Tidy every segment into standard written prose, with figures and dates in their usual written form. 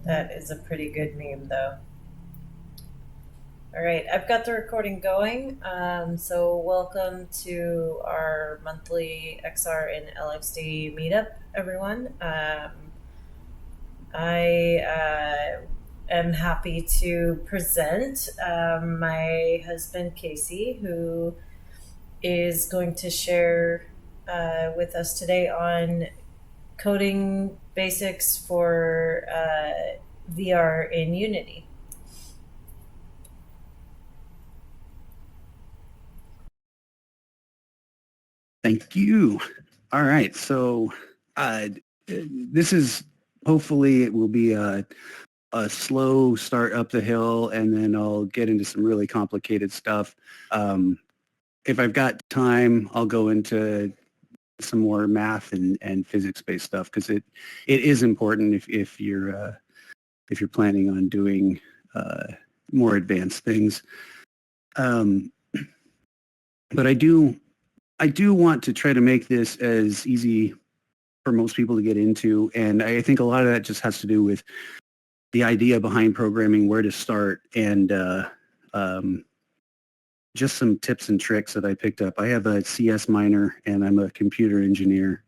That is a pretty good meme, though. All right, I've got the recording going. So, welcome to our monthly XR and LXD Meetup, everyone. I am happy to present my husband, Casey, who is going to share with us today on coding basics for VR in Unity. Thank you. All right, so this is hopefully it will be a slow start up the hill, and then I'll get into some really complicated stuff. If I've got time, I'll go into some more math and physics-based stuff because it is important if you're planning on doing more advanced things. But I do want to try to make this as easy for most people to get into, and I think a lot of that just has to do with the idea behind programming, where to start, and just some tips and tricks that I picked up. I have a CS minor, and I'm a computer engineer.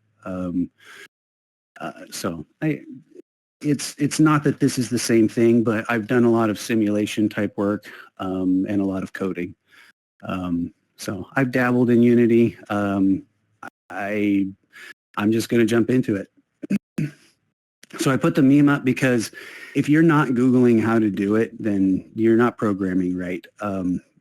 It's not that this is the same thing, but I've done a lot of simulation type work and a lot of coding. So I've dabbled in Unity. I'm just going to jump into it. So I put the meme up because if you're not Googling how to do it, then you're not programming right.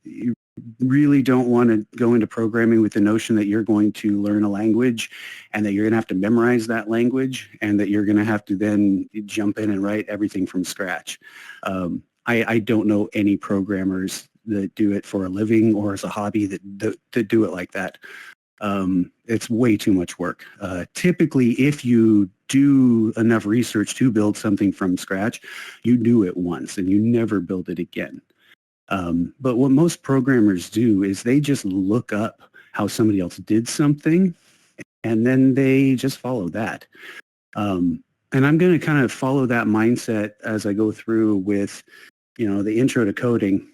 You really don't want to go into programming with the notion that you're going to learn a language and that you're going to have to memorize that language and that you're going to have to then jump in and write everything from scratch. I don't know any programmers that do it for a living or as a hobby that do it like that. It's way too much work. Typically, if you do enough research to build something from scratch, you do it once and you never build it again. But what most programmers do is they just look up how somebody else did something and then they just follow that. And I'm going to kind of follow that mindset as I go through with, the intro to coding.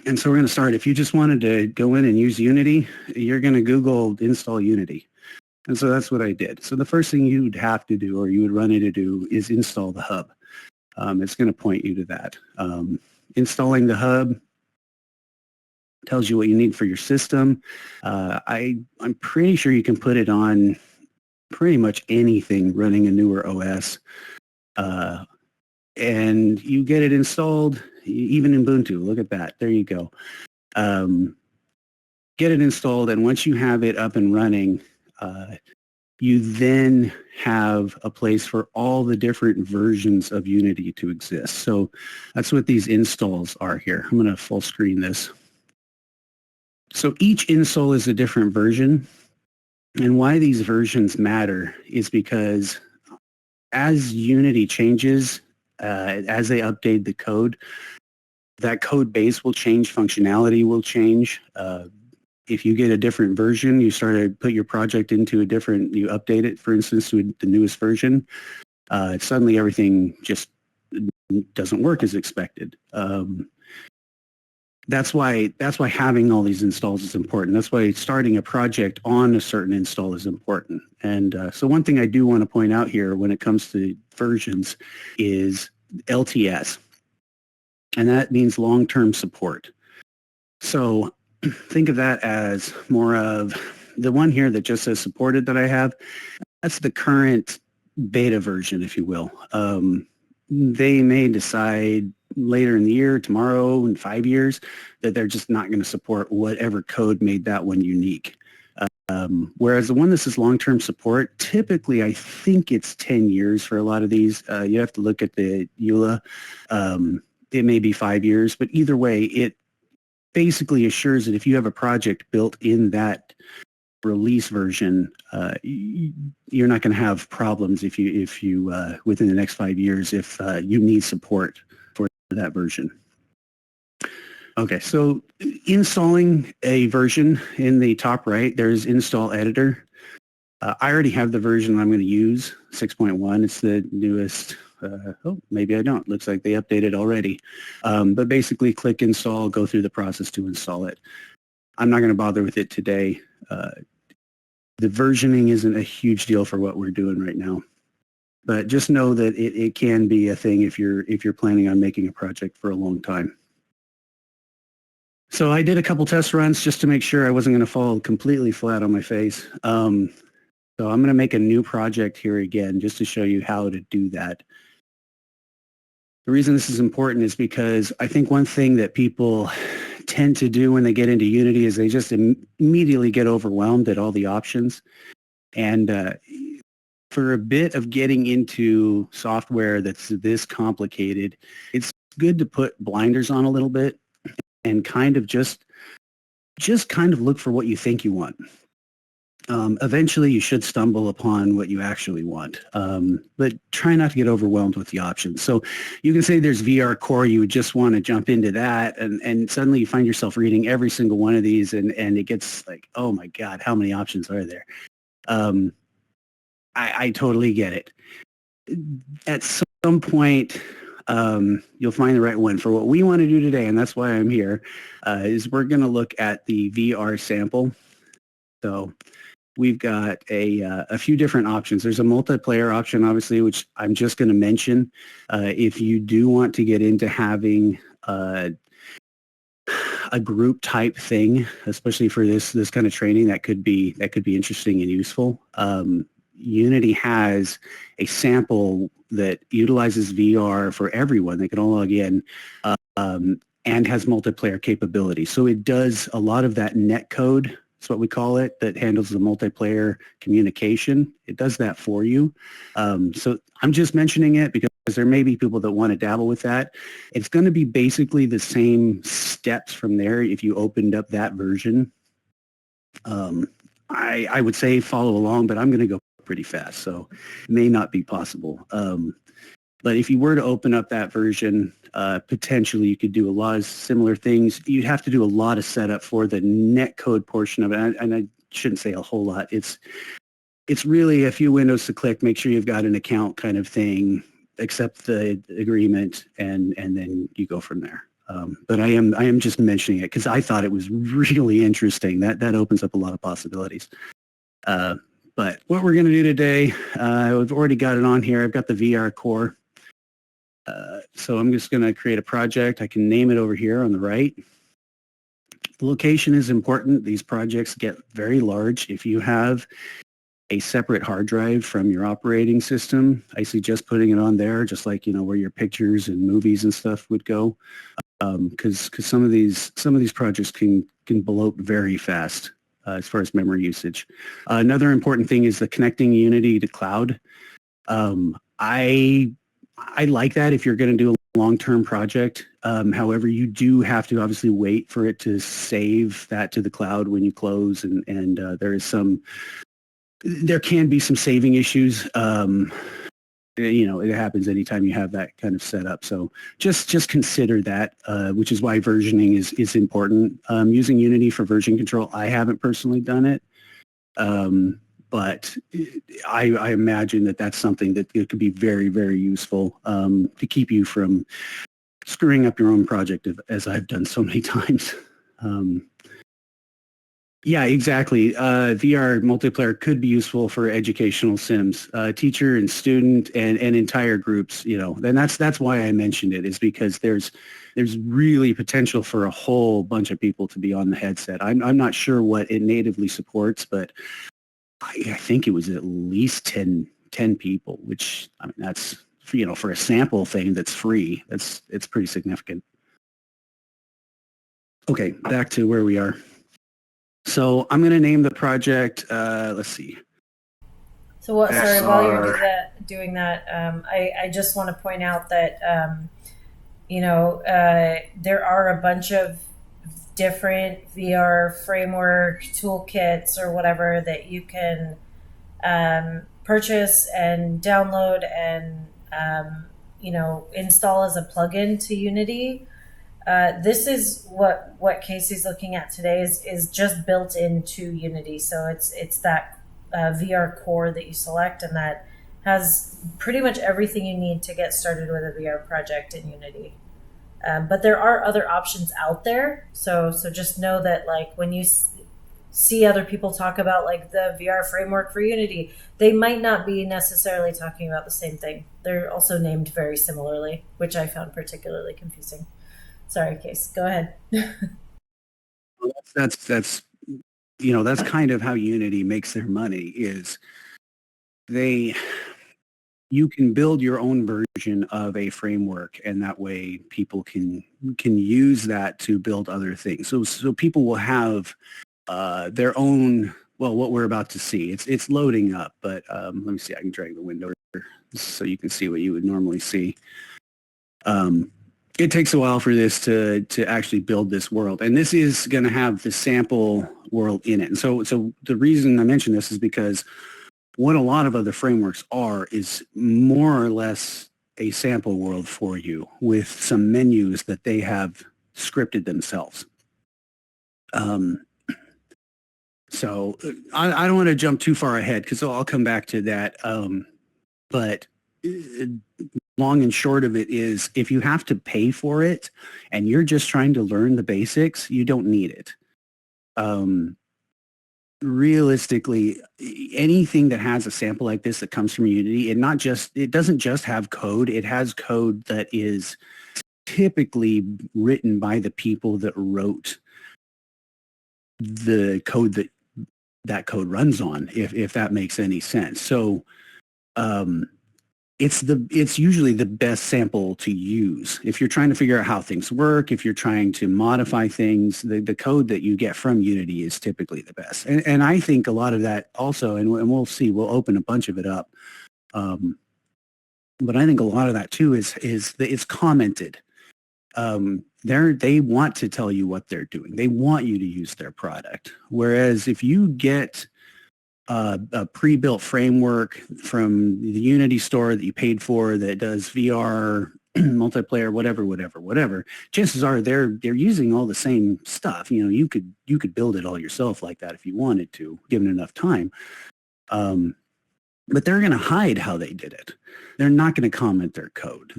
And so we're going to start. If you just wanted to go in and use Unity, you're going to Google install Unity. And so that's what I did. So the first thing you'd have to do, or you would run into do, is install the hub. It's going to point you to that. Installing the hub tells you what you need for your system. I'm pretty sure you can put it on pretty much anything running a newer OS. And you get it installed, even in Ubuntu. Look at that. There you go. Get it installed, and once you have it up and running, you then have a place for all the different versions of Unity to exist. So that's what these installs are here. I'm going to full screen this. So each install is a different version. And why these versions matter is because as Unity changes, as they update the code, that code base will change, functionality will change. If you get a different version, you start to put your project into you update it, for instance, to the newest version, suddenly everything just doesn't work as expected. That's why having all these installs is important. That's why starting a project on a certain install is important. And so one thing I do want to point out here when it comes to versions is LTS. And that means long-term support. So think of that as more of the one here that just says supported that I have. That's the current beta version, if you will. They may decide later in the year, tomorrow, in 5 years, that they're just not going to support whatever code made that one unique. Whereas the one that says long-term support, typically I think it's 10 years for a lot of these. You have to look at the EULA. It may be 5 years, but either way, it basically assures that if you have a project built in that release version, you're not going to have problems if you within the next 5 years if you need support for that version. Okay, so installing a version in the top right, there's install editor. I already have the version I'm going to use, 6.1. It's the newest. Oh, maybe I don't. Looks like they updated already. But basically click install, go through the process to install it. I'm not going to bother with it today. The versioning isn't a huge deal for what we're doing right now. But just know that it can be a thing if you're planning on making a project for a long time. So I did a couple test runs just to make sure I wasn't going to fall completely flat on my face. So I'm going to make a new project here again just to show you how to do that. The reason this is important is because I think one thing that people tend to do when they get into Unity is they just immediately get overwhelmed at all the options. And for a bit of getting into software that's this complicated, it's good to put blinders on a little bit and kind of just kind of look for what you think you want. Eventually, you should stumble upon what you actually want, but try not to get overwhelmed with the options. So you can say there's VR Core, you would just want to jump into that, and suddenly you find yourself reading every single one of these, and it gets like, oh my God, how many options are there? I totally get it. At some point, you'll find the right one. For what we want to do today, and that's why I'm here, is we're going to look at the VR sample. So we've got a few different options. There's a multiplayer option, obviously, which I'm just going to mention. If you do want to get into having a group type thing, especially for this kind of training, that could be interesting and useful. Unity has a sample that utilizes VR for everyone. They can all log in. And has multiplayer capability. So it does a lot of that net code. That's what we call it, that handles the multiplayer communication. It does that for you. So I'm just mentioning it because there may be people that want to dabble with that. It's going to be basically the same steps from there if you opened up that version. I would say follow along, but I'm going to go pretty fast, so it may not be possible. But if you were to open up that version, potentially you could do a lot of similar things. You'd have to do a lot of setup for the netcode portion of it, and I shouldn't say a whole lot. It's really a few windows to click, make sure you've got an account kind of thing, accept the agreement, and then you go from there. But I am just mentioning it because I thought it was really interesting. That opens up a lot of possibilities. But what we're going to do today, we've already got it on here. I've got the VR core. So I'm just going to create a project. I can name it over here on the right. The location is important. These projects get very large. If you have a separate hard drive from your operating system, I suggest putting it on there, just like, where your pictures and movies and stuff would go. Because some of these projects can bloat very fast as far as memory usage. Another important thing is the connecting Unity to cloud. I like that if you're going to do a long-term project. However, you do have to obviously wait for it to save that to the cloud when you close, and there can be some saving issues. It happens anytime you have that kind of setup. So just consider that, which is why versioning is important. Using Unity for version control, I haven't personally done it. But I imagine that that's something that it could be very, very useful to keep you from screwing up your own project, as I've done so many times. Yeah, exactly. VR multiplayer could be useful for educational sims, teacher and student and entire groups, and that's why I mentioned it, is because there's really potential for a whole bunch of people to be on the headset. I'm not sure what it natively supports, but I think it was at least 10 people, which, I mean, that's, for a sample thing that's free, it's pretty significant. Okay, back to where we are. So I'm going to name the project, let's see. So sorry, while you're doing that, I just want to point out that, there are a bunch of different VR framework toolkits or whatever that you can purchase and download and install as a plugin to Unity. This is what Casey's looking at today is just built into Unity. So it's that VR core that you select, and that has pretty much everything you need to get started with a VR project in Unity. But there are other options out there. So just know that like when you see other people talk about like the VR framework for Unity, they might not be necessarily talking about the same thing. They're also named very similarly, which I found particularly confusing. Sorry, Case. Go ahead. That's that's kind of how Unity makes their money is they you can build your own version of a framework, and that way people can use that to build other things. So people will have their own. Well, what we're about to see, it's loading up, but let me see. I can drag the window here so you can see what you would normally see. It takes a while for this to actually build this world, and this is going to have the sample world in it. And so the reason I mention this is because what a lot of other frameworks are is more or less a sample world for you with some menus that they have scripted themselves. So I don't want to jump too far ahead because I'll come back to that. But long and short of it is if you have to pay for it and you're just trying to learn the basics, you don't need it. Realistically, anything that has a sample like this that comes from Unity, it doesn't just have code. It has code that is typically written by the people that wrote the code that code runs on, if that makes any sense. So it's usually the best sample to use if you're trying to figure out how things work. If you're trying to modify things, the code that you get from Unity is typically the best. And I think a lot of that also, and we'll see, we'll open a bunch of it up. But I think a lot of that too is that it's commented. They want to tell you what they're doing. They want you to use their product. Whereas if you get a pre-built framework from the Unity store that you paid for that does VR, multiplayer, whatever, chances are they're using all the same stuff. You could build it all yourself like that if you wanted to, given enough time. But they're going to hide how they did it. They're not going to comment their code.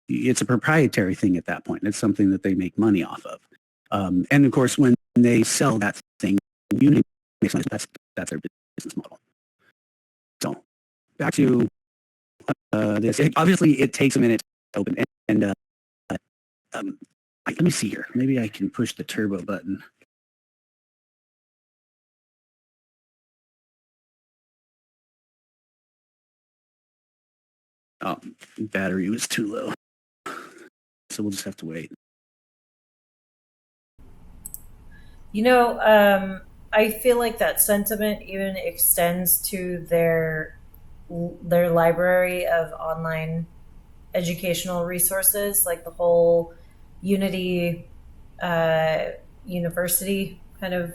It's a proprietary thing at that point. It's something that they make money off of. And of course, when they sell that thing, Unity makes money. That's their business model. So back to this. Obviously, it takes a minute to open. And let me see here. Maybe I can push the turbo button. Oh, battery was too low. So we'll just have to wait. I feel like that sentiment even extends to their library of online educational resources, like the whole Unity uh, university kind of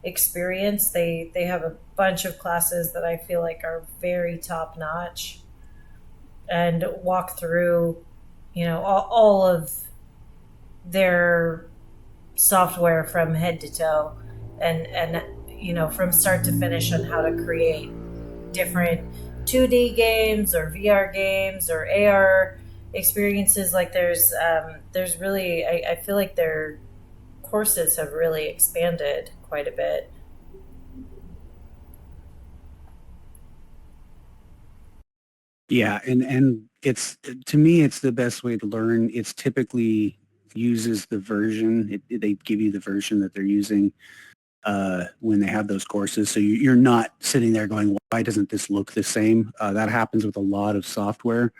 experience. They have a bunch of classes that I feel like are very top notch and walk through, all of their software from head to toe, and from start to finish on how to create different 2D games or VR games or AR experiences. Like there's really I feel like their courses have really expanded quite a bit. Yeah, and it's to me, it's the best way to learn. It's typically uses the version. They give you the version that they're using when they have those courses. So you're not sitting there going, why doesn't this look the same? That happens with a lot of software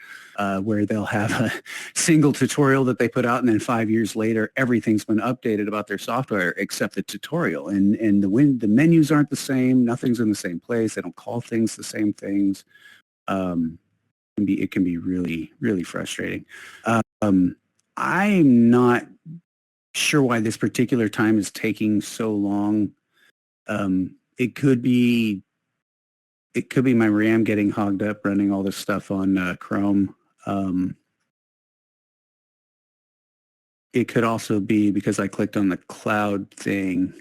where they'll have a single tutorial that they put out, and then 5 years later, everything's been updated about their software except the tutorial. And the menus aren't the same. Nothing's in the same place. They don't call things the same things. It can be really, really frustrating. I'm not sure why this particular time is taking so long. It could be my RAM getting hogged up running all this stuff on Chrome. it could also be because I clicked on the cloud thing.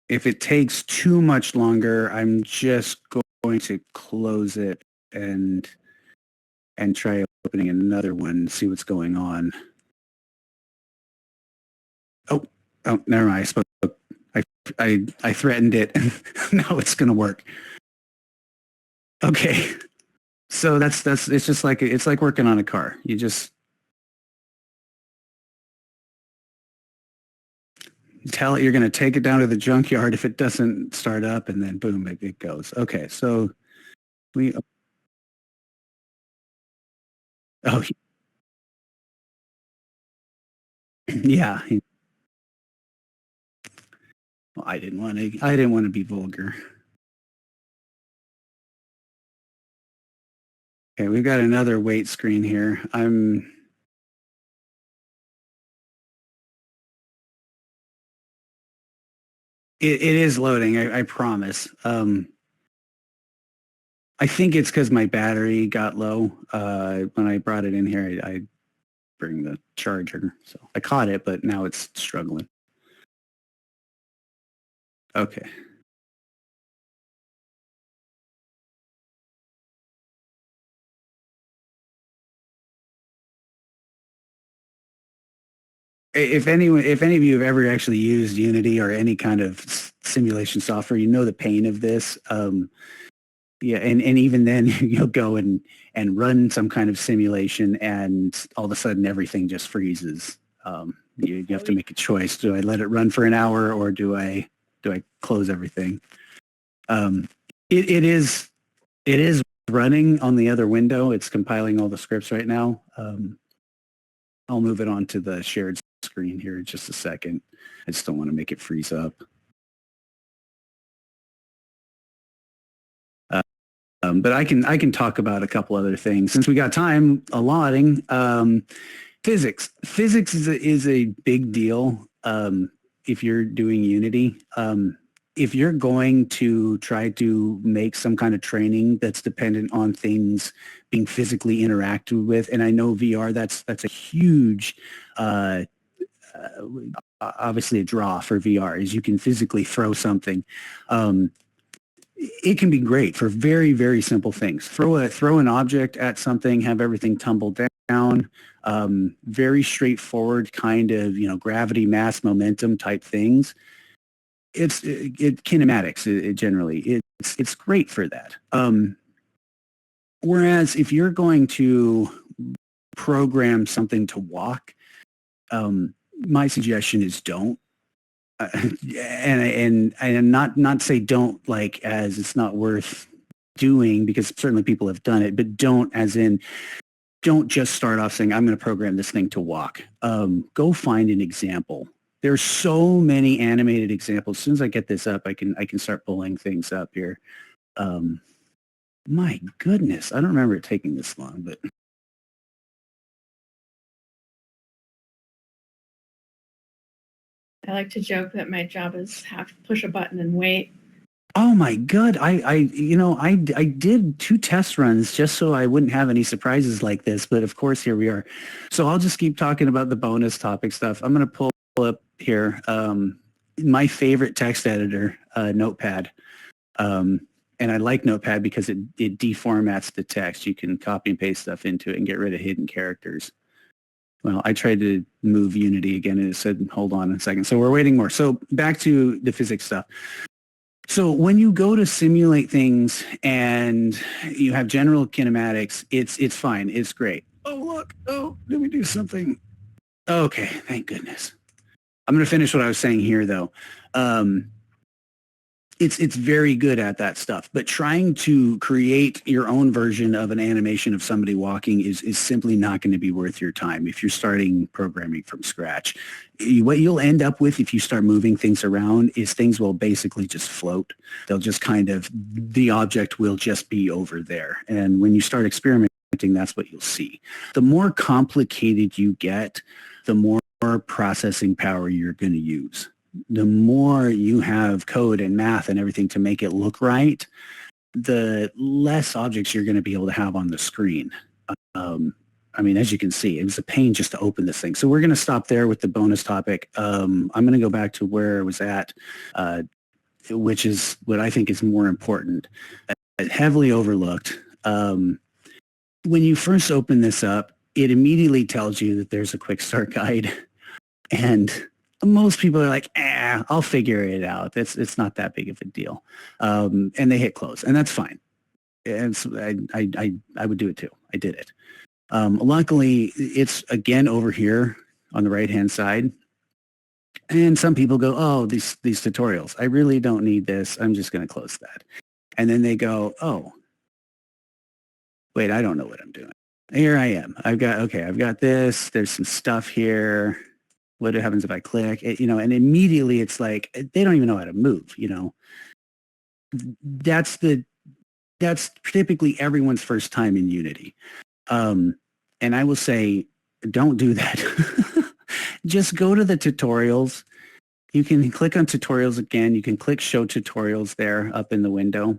If it takes too much longer, I'm just going to close it and try opening another one and see what's going on. Oh, never mind. I spoke. I threatened it, and now it's going to work. Okay, so that's it's just like it's like working on a car. You just tell it you're going to take it down to the junkyard if it doesn't start up, and then boom, it goes. Okay, so we. Oh, yeah. Well, I didn't want to. I didn't want to be vulgar. Okay, we've got another wait screen here. It is loading. I promise. I think it's because my battery got low when I brought it in here. I bring the charger, so I caught it, but now it's struggling. Okay. If any of you have ever actually used Unity or any kind of simulation software, you know the pain of this. Yeah, and even then you'll go and run some kind of simulation, and all of a sudden everything just freezes. You have to make a choice. Do I let it run for an hour, or do I close everything? It is running on the other window. It's compiling all the scripts right now. I'll move it on to the shared screen here in just a second. I just don't want to make it freeze up. But I can talk about a couple other things since we got time allotting. Physics is a big deal if you're doing Unity. If you're going to try to make some kind of training that's dependent on things being physically interacted with, and I know VR that's a huge obviously a draw for VR is you can physically throw something. It can be great for very, very simple things. Throw an object at something, have everything tumble down. Very straightforward kind of gravity, mass, momentum type things. It's kinematics. Generally it's great for that. Whereas if you're going to program something to walk, my suggestion is don't. And not say don't like as it's not worth doing, because certainly people have done it, but don't as in don't just start off saying I'm going to program this thing to walk. Go find an example. There's so many animated examples. As soon as I get this up, I can start pulling things up here. My goodness, I don't remember it taking this long, but I like to joke that my job is have to push a button and wait. oh my God, I did 2 test runs just so I wouldn't have any surprises like this, but of course here we are. So I'll just keep talking about the bonus topic stuff. I'm going to pull up here my favorite text editor, Notepad. And I like Notepad because it deformats the text. You can copy and paste stuff into it and get rid of hidden characters. Well, I tried to move Unity again and it said, hold on a second. So we're waiting more. So back to the physics stuff. So when you go to simulate things and you have general kinematics, it's fine. It's great. Oh, look. Oh, did we do something? Okay, thank goodness. I'm going to finish what I was saying here, though. It's very good at that stuff, but trying to create your own version of an animation of somebody walking is simply not going to be worth your time if you're starting programming from scratch. What you'll end up with if you start moving things around is things will basically just float. They'll just the object will just be over there. And when you start experimenting, that's what you'll see. The more complicated you get, the more processing power you're going to use. The more you have code and math and everything to make it look right, the less objects you're going to be able to have on the screen. I mean, as you can see, it was a pain just to open this thing. So we're going to stop there with the bonus topic. I'm going to go back to where I was at, which is what I think is more important, heavily overlooked. When you first open this up, it immediately tells you that there's a quick start guide. And most people are like, I'll figure it out. It's not that big of a deal. And they hit close, and that's fine. And so I would do it too. I did it. Luckily, it's again over here on the right-hand side. And some people go, oh, these tutorials, I really don't need this. I'm just going to close that. And then they go, oh, wait, I don't know what I'm doing. Here I am. I've got this. There's some stuff here. What happens if I click? And immediately it's like, they don't even know how to move, That's typically everyone's first time in Unity. And I will say, don't do that. Just go to the tutorials. You can click on tutorials again. You can click show tutorials there up in the window,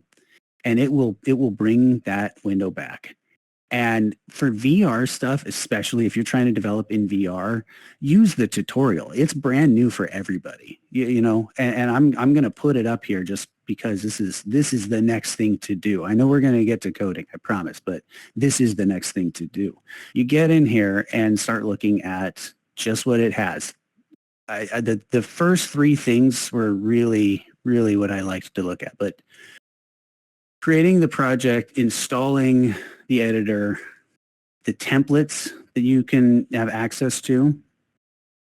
and it will bring that window back. And for VR stuff, especially if you're trying to develop in VR, use the tutorial. It's brand new for everybody, and I'm going to put it up here just because this is the next thing to do. I know we're going to get to coding, I promise, but this is the next thing to do. You get in here and start looking at just what it has. The first three things were really, really what I liked to look at, but creating the project, installing the editor, the templates that you can have access to,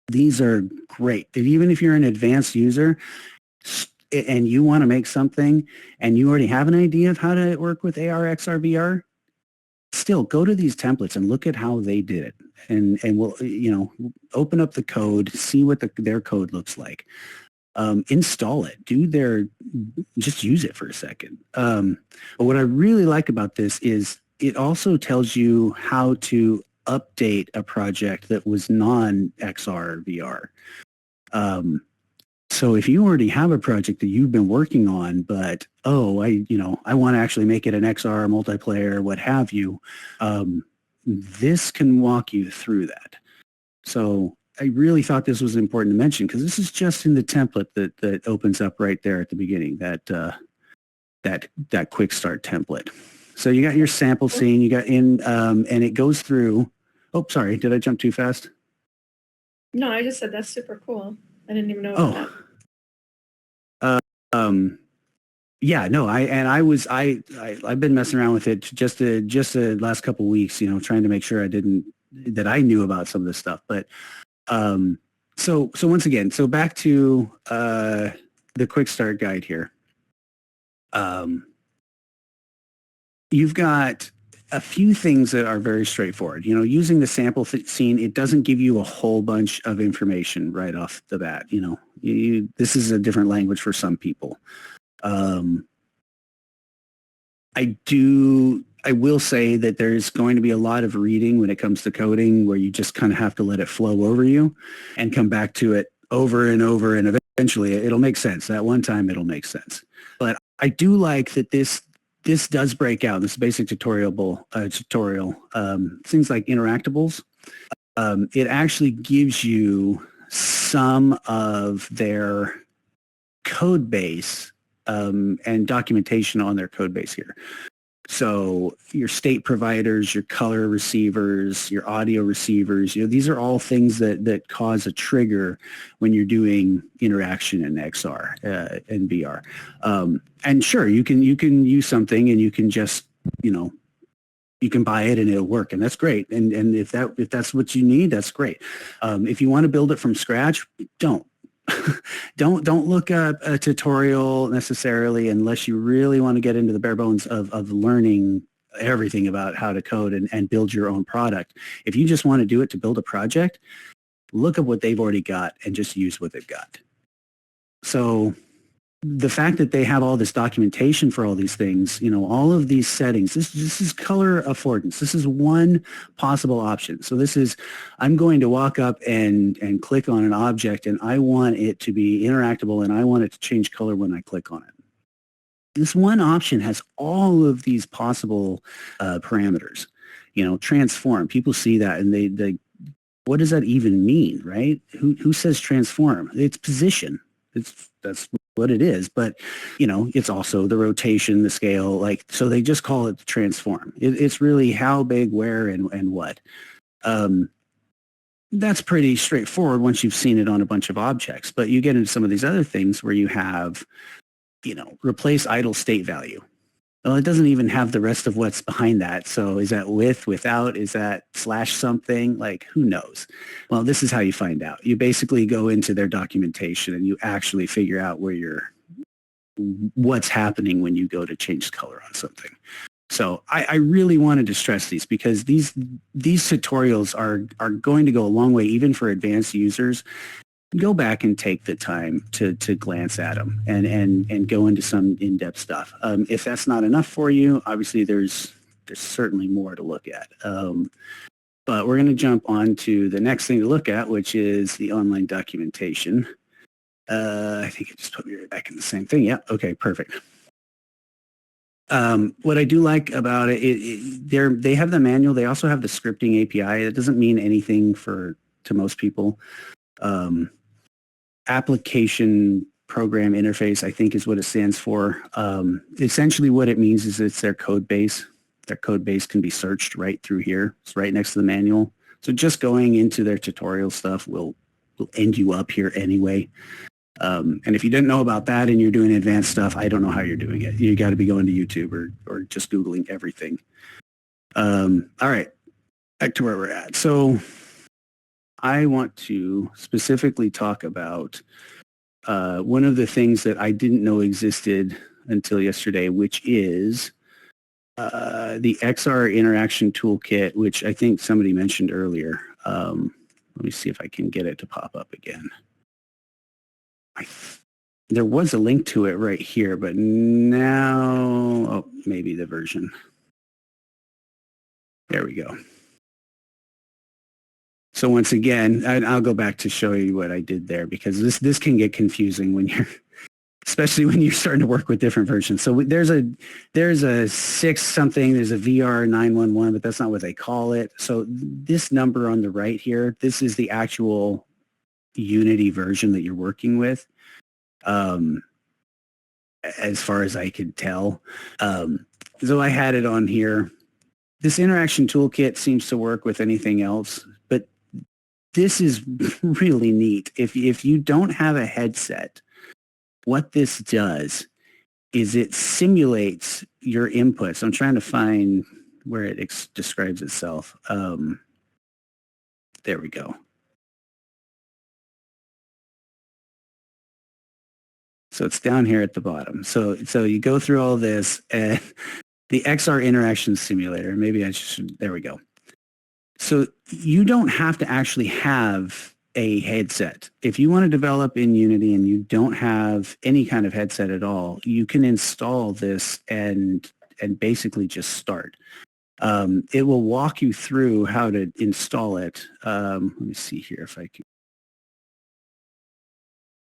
these are great. Even if you're an advanced user and you want to make something and you already have an idea of how to work with AR, XR, VR, still go to these templates and look at how they did it. And we'll, open up the code, see what their code looks like. Install it, just use it for a second. But what I really like about this is it also tells you how to update a project that was non-XR or VR. So if you already have a project that you've been working on, but, I want to actually make it an XR multiplayer, what have you, this can walk you through that. So I really thought this was important to mention because this is just in the template that opens up right there at the beginning, that quick start template. So you got your sample scene, you got and it goes through. Oh, sorry, did I jump too fast? No, I just said that's super cool. I didn't even know about that. Yeah, no, I've been messing around with it just the last couple of weeks, trying to make sure that I knew about some of this stuff, but. So once again, back to the quick start guide here. You've got a few things that are very straightforward. Using the sample scene, it doesn't give you a whole bunch of information right off the bat. This is a different language for some people. I will say that there's going to be a lot of reading when it comes to coding where you just kind of have to let it flow over you and come back to it over and over, and eventually it'll make sense. That one time it'll make sense. But I do like that this does break out, this basic tutorial, things like interactables. It actually gives you some of their code base and documentation on their code base here. So your state providers, your color receivers, your audio receivers, these are all things that cause a trigger when you're doing interaction in XR and VR. And sure, you can use something and you can just, you can buy it and it'll work, and that's great. And if that's what you need, that's great. If you want to build it from scratch, don't look up a tutorial necessarily unless you really want to get into the bare bones of learning everything about how to code and build your own product. If you just want to do it to build a project, look at what they've already got and just use what they've got. So the fact that they have all this documentation for all these things, all of these settings, this is color affordance. This is one possible option. So this is, I'm going to walk up and click on an object and I want it to be interactable and I want it to change color when I click on it. this one option has all of these possible parameters. You know, transform. People see that and they what does that even mean, right? Who says transform? It's position. That's what it is. But you know, it's also the rotation, the scale. Like, so they just call it the transform. It's really how big, where, and what. That's pretty straightforward once you've seen it on a bunch of objects. But you get into some of these other things where you have, you know, replace idle state value. Well, it doesn't even have the rest of what's behind that. So is that with, without, is that slash something? Like, who knows? Well, this is how you find out. You basically go into their documentation and you actually figure out what's happening when you go to change color on something. So I really wanted to stress these because these tutorials are going to go a long way, even for advanced users. Go back and take the time to glance at them and go into some in-depth stuff. If that's not enough for you, obviously there's certainly more to look at. But we're going to jump on to the next thing to look at, which is the online documentation. I think it just put me right back in the same thing. Yeah. Okay. Perfect. What I do like about they have the manual. They also have the scripting API. It doesn't mean anything to most people. Application program interface, I think, is what it stands for. Essentially what it means is it's their code base. Their code base can be searched right through here. It's right next to the manual. So just going into their tutorial stuff will end you up here anyway. And if you didn't know about that and you're doing advanced stuff, I don't know how you're doing it. You got to be going to YouTube or just Googling everything. All right, back to where we're at. So I want to specifically talk about one of the things that I didn't know existed until yesterday, which is the XR Interaction Toolkit, which I think somebody mentioned earlier. Let me see if I can get it to pop up again. There was a link to it right here, but now, oh, maybe the version. There we go. So once again, I'll go back to show you what I did there because this can get confusing when you're, especially when you're starting to work with different versions. So there's a 6 something, there's a VR 911, but that's not what they call it. So this number on the right here, this is the actual Unity version that you're working with. As far as I could tell. So I had it on here. This interaction toolkit seems to work with anything else, but this is really neat. If you don't have a headset, what this does is it simulates your inputs. I'm trying to find where it describes itself. There we go. So it's down here at the bottom. So you go through all this and the XR interaction simulator, maybe I should, there we go. So you don't have to actually have a headset. If you want to develop in Unity and you don't have any kind of headset at all, you can install this and basically just start. It will walk you through how to install it. Let me see here if I can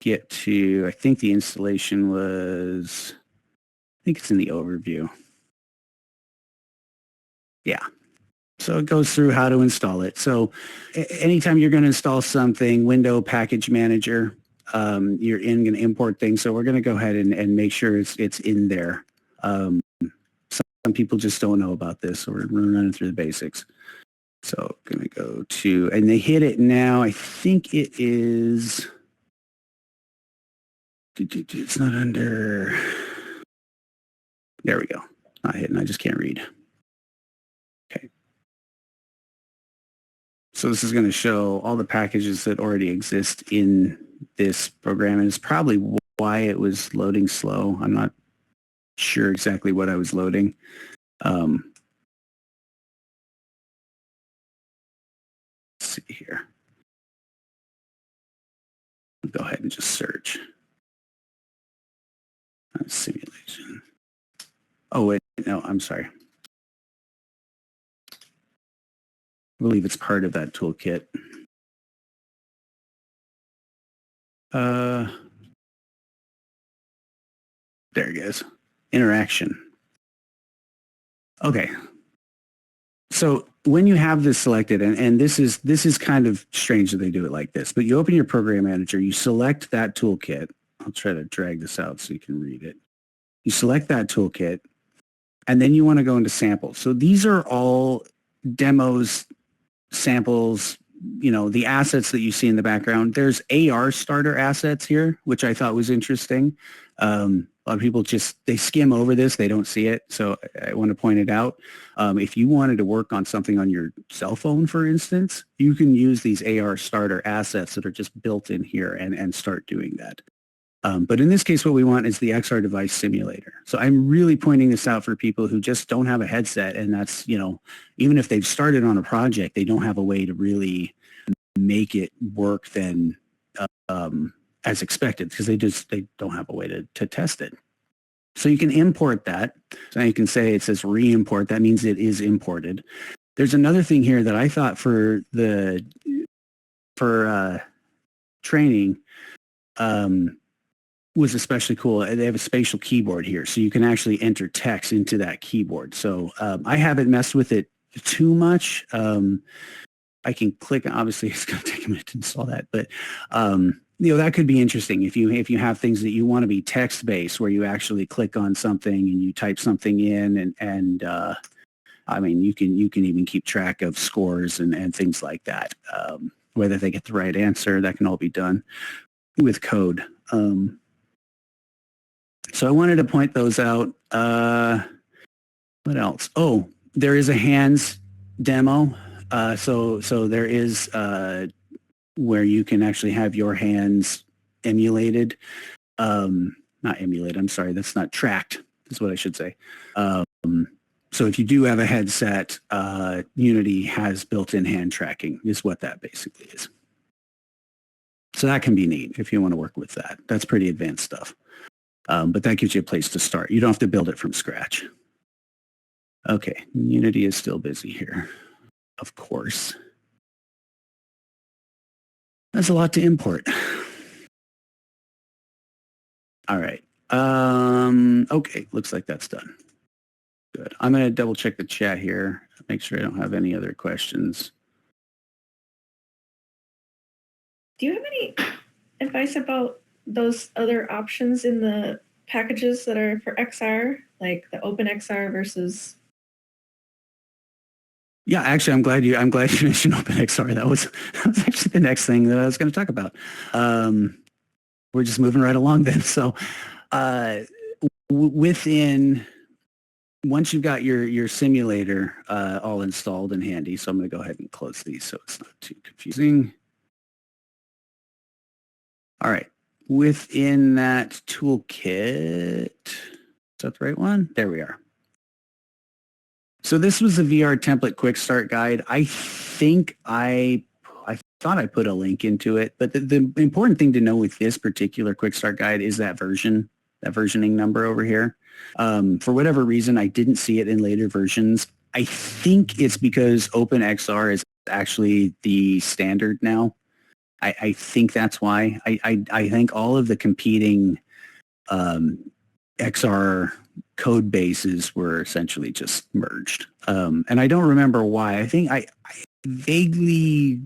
get to, I think the installation was, I think it's in the overview. Yeah. So it goes through how to install it. So anytime you're going to install something, Window Package Manager, you're going to import things. So we're going to go ahead and make sure it's in there. Some people just don't know about this, so we're running through the basics. So I'm going to go to, and they hit it now. I think it is, it's not under, there we go. Not hidden, I just can't read. Okay. So this is going to show all the packages that already exist in this program, and it's probably why it was loading slow. I'm not sure exactly what I was loading. Let's see here. Go ahead and just search. Simulation. Oh, wait, no, I'm sorry. I believe it's part of that toolkit. There it goes. interaction. Okay. So when you have this selected, and this is kind of strange that they do it like this, but you open your program manager, you select that toolkit. I'll try to drag this out so you can read it. You select that toolkit, and then you want to go into samples. So these are all demos, samples, the assets that you see in the background. There's AR starter assets here, which I thought was interesting. A lot of people they skim over this. They don't see it. So I want to point it out. If you wanted to work on something on your cell phone, for instance, you can use these AR starter assets that are just built in here and start doing that. But in this case, what we want is the XR device simulator. So I'm really pointing this out for people who just don't have a headset, and that's, even if they've started on a project, they don't have a way to really make it work then as expected, because they don't have a way to test it. So you can import that. So you can say it says re-import. That means it is imported. There's another thing here that I thought for training was especially cool. They have a spatial keyboard here, so you can actually enter text into that keyboard. So I haven't messed with it too much. I can click. Obviously, it's going to take a minute to install that, but that could be interesting if you have things that you want to be text based, where you actually click on something and you type something in, and I mean you can even keep track of scores and things like that. Whether they get the right answer, that can all be done with code. So I wanted to point those out. What else? Oh, there is a hands demo. So there is where you can actually have your hands emulated. Not emulated, I'm sorry, that's not tracked, is what I should say. So if you do have a headset, Unity has built-in hand tracking, is what that basically is. So that can be neat if you want to work with that. That's pretty advanced stuff. But that gives you a place to start. You don't have to build it from scratch. Okay, Unity is still busy here, of course. That's a lot to import. All right. Okay, looks like that's done. Good. I'm going to double check the chat here, make sure I don't have any other questions. Do you have any advice about those other options in the packages that are for XR, like the OpenXR versus? Yeah, actually, I'm glad you mentioned OpenXR. That was actually the next thing that I was going to talk about. We're just moving right along then. So once you've got your simulator all installed and handy, so I'm going to go ahead and close these so it's not too confusing. All right. Within that toolkit, is that the right one? There we are. So this was the VR template quick start guide. I think I thought I put a link into it, but the important thing to know with this particular quick start guide is that versioning number over here. For whatever reason, I didn't see it in later versions. I think it's because OpenXR is actually the standard now. I think that's why. I think all of the competing XR code bases were essentially just merged. And I don't remember why. I think I vaguely,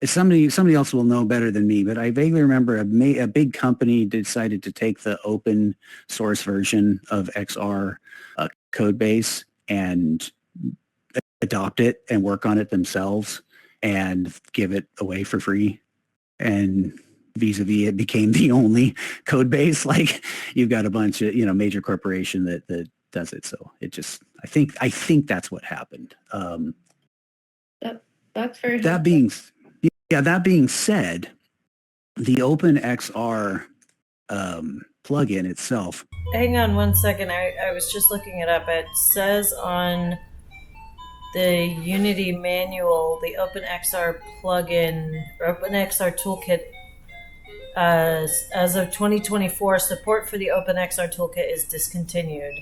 somebody else will know better than me, but I vaguely remember a big company decided to take the open source version of XR code base and adopt it and work on it themselves and give it away for free. And vis-a-vis, it became the only code base. Like you've got a bunch of, major corporation that does it. So it just, I think that's what happened. That's very that being said, the OpenXR plugin itself. Hang on one second. I was just looking it up. It says on the Unity manual, the OpenXR plugin or OpenXR toolkit, as of 2024, support for the OpenXR toolkit is discontinued.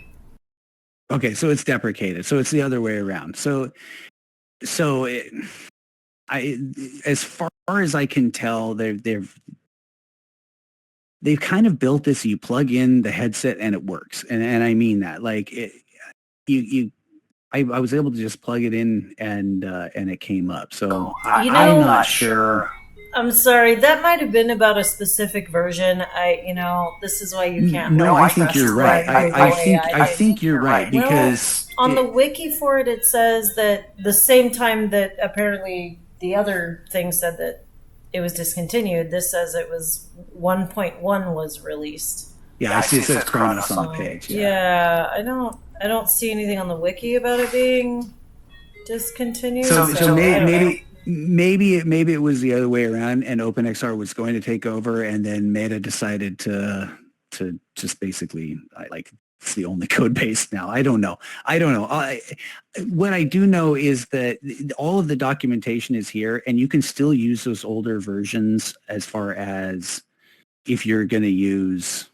Okay, so it's deprecated. So it's the other way around. So as far as I can tell, they've they've kind of built this, you plug in the headset and it works. And I mean that, like I was able to just plug it in and it came up. So You I'm know, not sure. I'm sorry. That might have been about a specific version. This is why you can't. No, like, I think you're right. run Google I AI. think you're right because On the wiki for it, it says that the same time that apparently the other thing said that it was discontinued, this says it was 1.1 was released. yeah, I see it says Kronos on the page. Yeah, I don't see anything on the wiki about it being discontinued. So I don't know. maybe it was the other way around, and OpenXR was going to take over, and then Meta decided to just basically like it's the only code base now. I don't know. What I do know is that all of the documentation is here, and you can still use those older versions as far as if you're going to use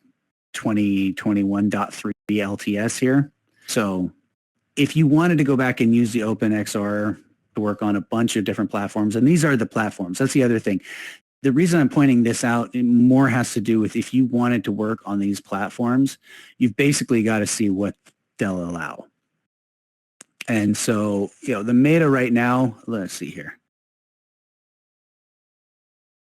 2021.3 LTS here. So if you wanted to go back and use the OpenXR to work on a bunch of different platforms, and these are the platforms, that's the other thing. The reason I'm pointing this out more has to do with if you wanted to work on these platforms, you've basically got to see what they'll allow. And so, the Meta right now, let's see here.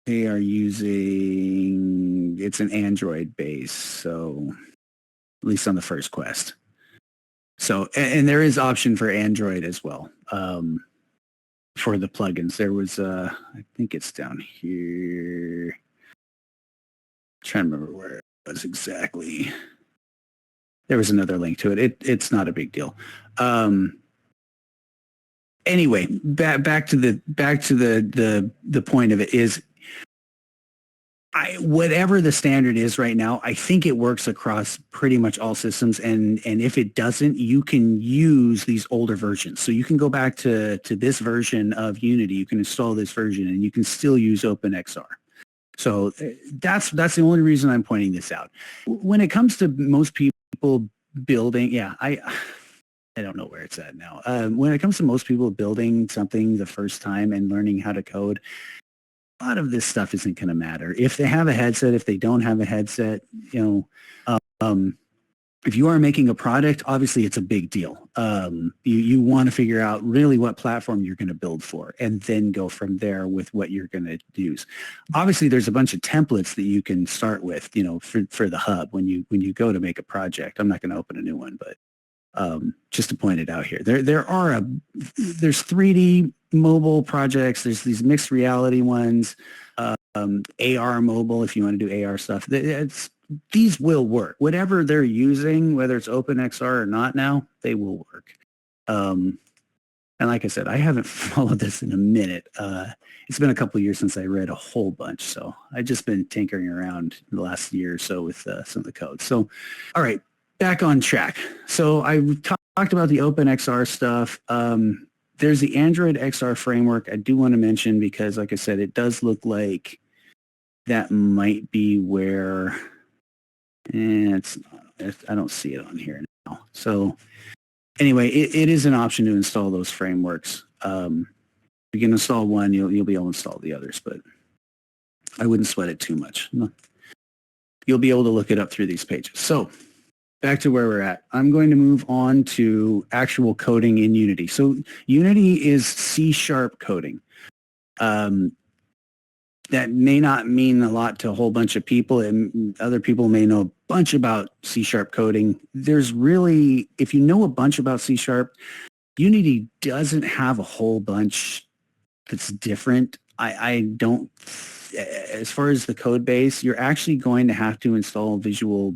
They are using, it's an Android base, so at least on the first Quest. So, and there is option for Android as well. For the plugins, there was I think it's down here. I'm trying to remember where it was exactly. There was another link to it. It's not a big deal. Anyway, back to the point of it is, whatever the standard is right now, I think it works across pretty much all systems. And if it doesn't, you can use these older versions. So you can go back to this version of Unity. You can install this version, and you can still use OpenXR. So that's the only reason I'm pointing this out. When it comes to most people building, I don't know where it's at now. When it comes to most people building something the first time and learning how to code, a lot of this stuff isn't going to matter. If they have a headset, if they don't have a headset, if you are making a product, obviously it's a big deal. You want to figure out really what platform you're going to build for, and then go from there with what you're going to use. Obviously, there's a bunch of templates that you can start with, for the hub when you go to make a project. I'm not going to open a new one, but just to point it out here, there's 3D mobile projects. There's these mixed reality ones, AR mobile if you want to do AR stuff. These will work. Whatever they're using, whether it's OpenXR or not now, they will work. And like I said, I haven't followed this in a minute. It's been a couple of years since I read a whole bunch, so I've just been tinkering around the last year or so with some of the code. So, all right, back on track. So I talked about the OpenXR stuff. There's the Android XR framework I do want to mention because, like I said, it does look like that might be where it's not. I don't see it on here now. So anyway, it is an option to install those frameworks. You can install one, you'll be able to install the others, but I wouldn't sweat it too much. No. You'll be able to look it up through these pages. So back to where we're at. I'm going to move on to actual coding in Unity. So Unity is C# coding. That may not mean a lot to a whole bunch of people, and other people may know a bunch about C# coding. There's really, if you know a bunch about C#, Unity doesn't have a whole bunch that's different. I don't, as far as the code base, you're actually going to have to install Visual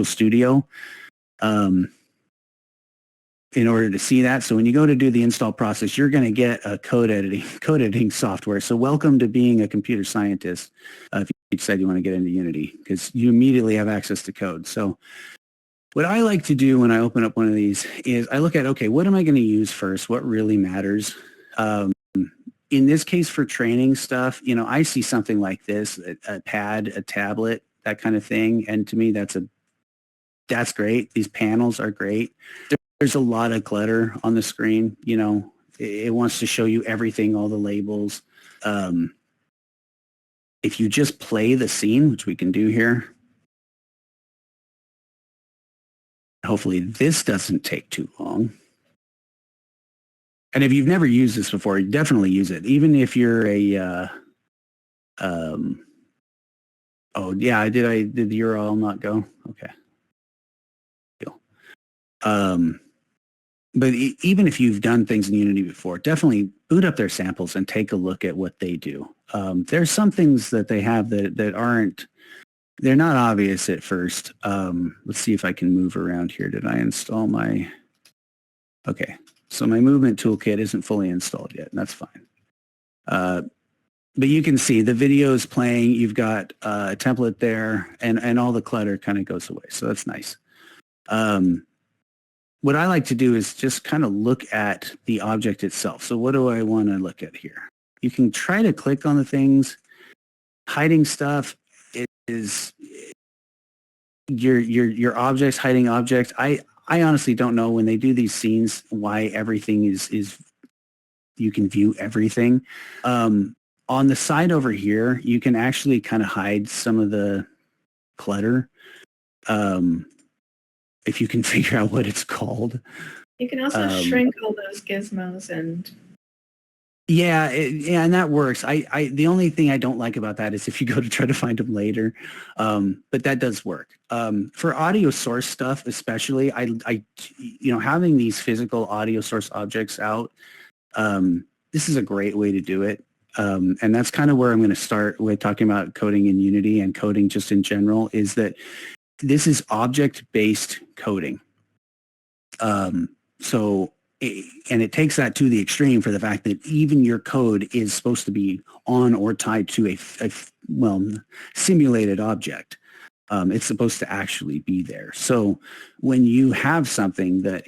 Studio in order to see that. So when you go to do the install process, you're going to get a code editing software. So welcome to being a computer scientist if you decide you want to get into Unity, because you immediately have access to code. So what I like to do when I open up one of these is I look at, okay, what am I going to use first? What really matters? In this case, for training stuff, I see something like this, a pad, a tablet, that kind of thing. And to me, that's great. These panels are great. There's a lot of clutter on the screen. It wants to show you everything, all the labels. if you just play the scene, which we can do here, hopefully this doesn't take too long. And if you've never used this before, definitely use it. Even if you're a, oh yeah, did the URL not go? Okay. But even if you've done things in Unity before, definitely boot up their samples and take a look at what they do. There's some things that they have that aren't, they're not obvious at first. Let's see if I can move around here. Did I install my, okay. So my movement toolkit isn't fully installed yet, and that's fine. But you can see the video is playing. You've got a template there, and all the clutter kind of goes away. So that's nice. What I like to do is just kind of look at the object itself. So what do I want to look at here? You can try to click on the things. Hiding stuff is your objects, hiding objects. I honestly don't know when they do these scenes why everything is you can view everything. On the side over here, you can actually kind of hide some of the clutter. If you can figure out what it's called. You can also shrink all those gizmos and. Yeah, and that works. The only thing I don't like about that is if you go to try to find them later, but that does work. For audio source stuff, especially, I having these physical audio source objects out, this is a great way to do it. And that's kind of where I'm going to start with talking about coding in Unity and coding just in general, is that this is object-based coding. And it takes that to the extreme for the fact that even your code is supposed to be on or tied to a simulated object. It's supposed to actually be there. So when you have something that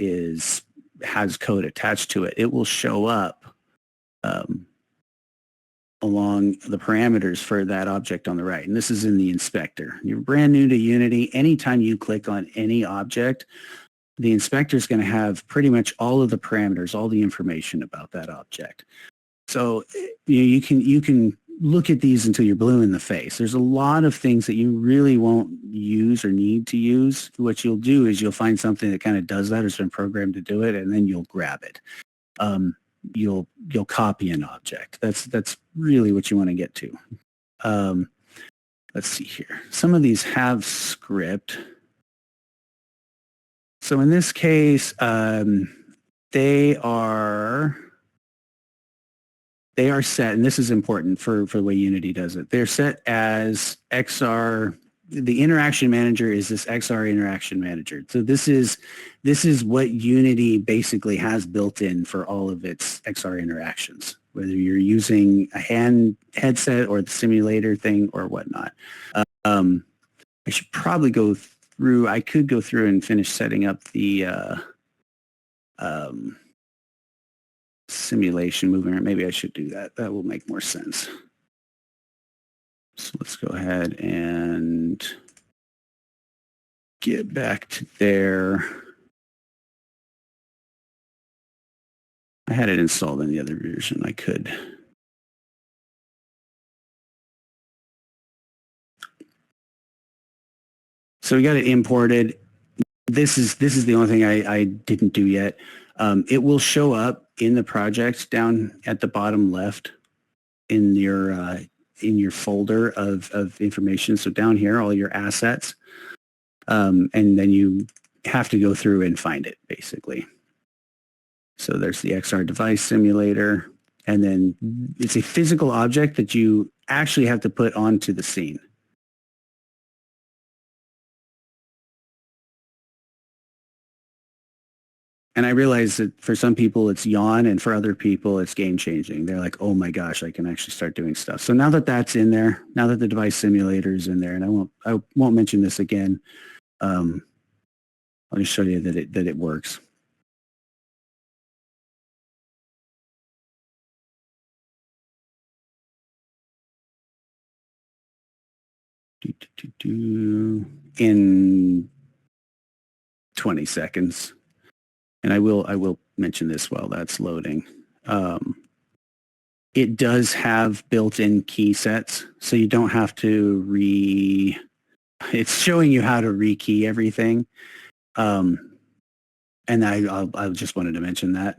has code attached to it, it will show up along the parameters for that object on the right. And this is in the inspector. You're brand new to Unity. Anytime you click on any object, the inspector is going to have pretty much all of the parameters, all the information about that object. So you can look at these until you're blue in the face. There's a lot of things that you really won't use or need to use. What you'll do is you'll find something that kind of does that or has been programmed to do it, and then you'll grab it. You'll copy an object. That's really what you want to get to. Let's see here. Some of these have script. So in this case, they are set, and this is important for the way Unity does it. They're set as XR. The interaction manager is this XR interaction manager. So this is what Unity basically has built in for all of its XR interactions, whether you're using a headset or the simulator thing or whatnot. I should probably go through. I could go through and finish setting up the simulation movement. Maybe I should do that. That will make more sense. So let's go ahead and get back to there. I had it installed in the other version. I could. So we got it imported. This is the only thing I didn't do yet. It will show up in the project down at the bottom left in your folder of information. So down here, all your assets, and then you have to go through and find it, basically. So there's the XR device simulator, and then it's a physical object that you actually have to put onto the scene. And I realize that for some people it's yawn, and for other people it's game changing. They're like, oh my gosh, I can actually start doing stuff. So now that that's in there, now that the device simulator is in there, and I won't mention this again, I'll just show you that it works. In 20 seconds. And I will mention this while that's loading. it does have built-in key sets, so you don't have to it's showing you how to rekey everything. And I just wanted to mention that.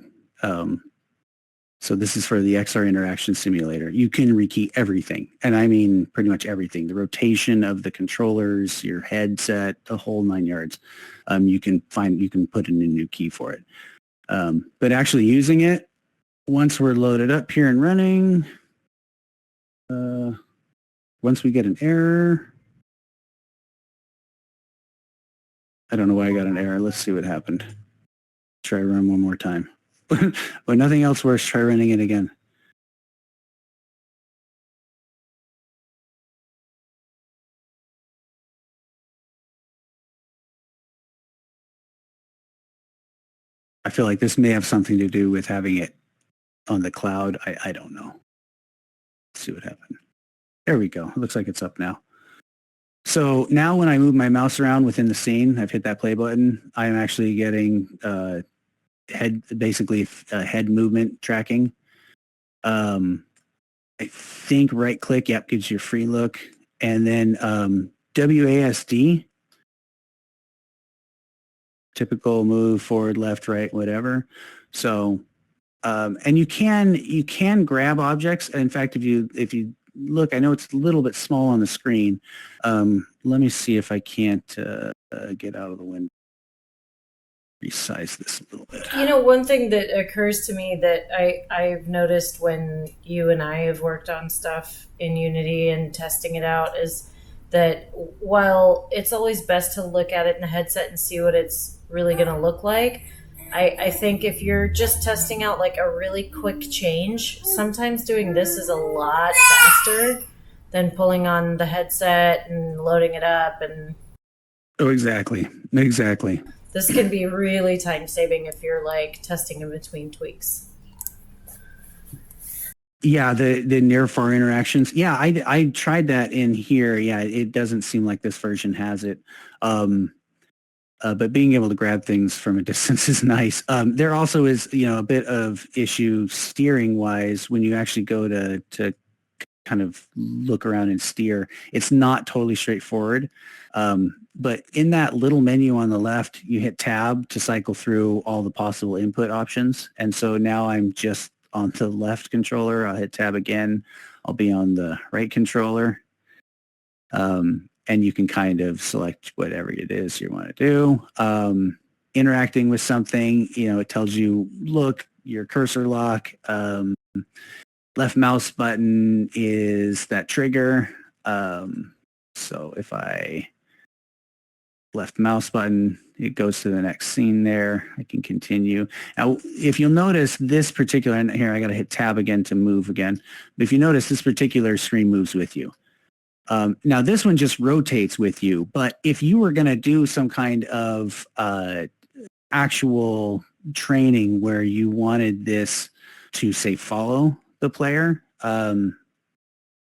So this is for the XR interaction simulator. You can rekey everything, and I mean pretty much everything. The rotation of the controllers, your headset, the whole 9 yards. You can put in a new key for it. But actually using it, once we're loaded up here and running, once we get an error, I don't know why I got an error. Let's see what happened. Try run one more time. When nothing else works, try running it again. I feel like this may have something to do with having it on the cloud. I don't know. Let's see what happened. There we go. It looks like it's up now. So now when I move my mouse around within the scene, I've hit that play button, I'm actually getting head movement tracking. I think right click, yep, gives you a free look. And then WASD, typical move forward, left, right, whatever. So, and you can grab objects. In fact, if you look, I know it's a little bit small on the screen. Let me see if I can't get out of the window. Resize this a little bit. You know, one thing that occurs to me that I've noticed when you and I have worked on stuff in Unity and testing it out is that while it's always best to look at it in the headset and see what it's really going to look like, I think if you're just testing out like a really quick change, sometimes doing this is a lot faster than pulling on the headset and loading it up. And oh, exactly. This can be really time-saving if you're like testing in between tweaks. Yeah, the near-far interactions. Yeah, I tried that in here. Yeah, it doesn't seem like this version has it. But being able to grab things from a distance is nice. There also is, a bit of issue steering-wise when you actually go to kind of look around and steer. It's not totally straightforward. But in that little menu on the left, you hit tab to cycle through all the possible input options. And so now I'm just on the left controller. I'll hit tab again. I'll be on the right controller. And you can kind of select whatever it is you want to do. Interacting with something, it tells you, look, your cursor lock. Left mouse button is that trigger. So if I left mouse button, it goes to the next scene there. I can continue. Now, if you'll notice this particular, and here I got to hit tab again to move again. But if you notice, this particular screen moves with you. Now, this one just rotates with you. But if you were going to do some kind of actual training where you wanted this to, say, follow the player,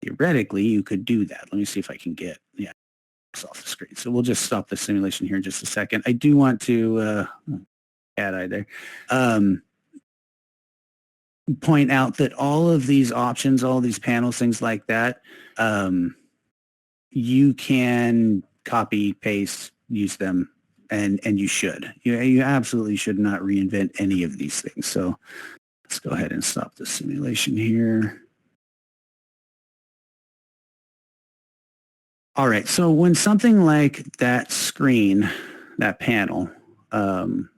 theoretically, you could do that. Let me see if I can get, off the screen. So we'll just stop the simulation here in just a second. I do want to add either point out that all of these options, all these panels, things like that, you can copy, paste, use them, and you should. You absolutely should not reinvent any of these things. So let's go ahead and stop the simulation here. All right, so when something like that screen, that panel, let's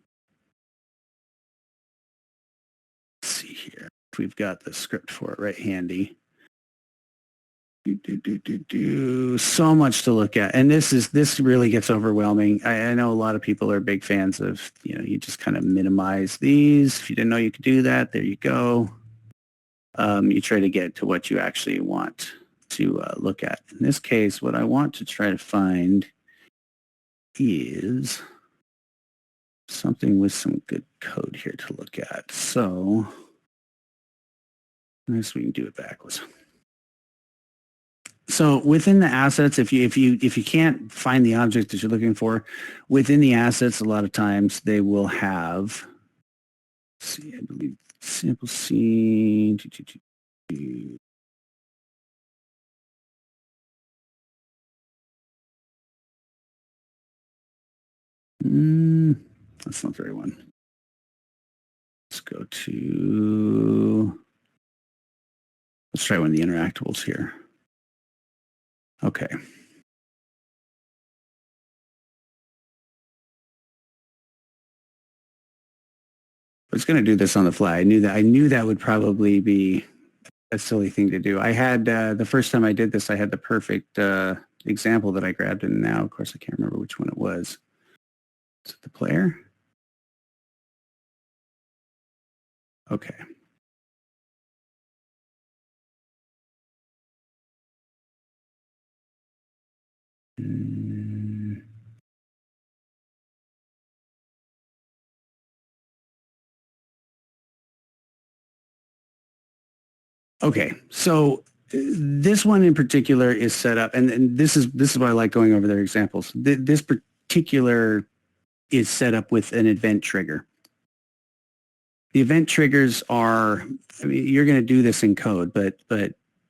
see here, we've got the script for it right handy. So much to look at, and this really gets overwhelming. I know a lot of people are big fans of, you just kind of minimize these. If you didn't know you could do that, there you go. You try to get to what you actually want to look at. In this case, what I want to try to find is something with some good code here to look at. So I guess we can do it backwards. So within the assets, if you can't find the object that you're looking for, within the assets, a lot of times they will have, let's see, I believe sample C. That's not the right one. Let's go to, let's try one of the interactables here. Okay. I was going to do this on the fly. I knew that would probably be a silly thing to do. I had, the first time I did this, I had the perfect example that I grabbed, and now, of course, I can't remember which one it was. Is it the player? Okay. Okay, so this one in particular is set up, and this is why I like going over their examples. This particular is set up with an event trigger. The event triggers are, I mean, you're going to do this in code, but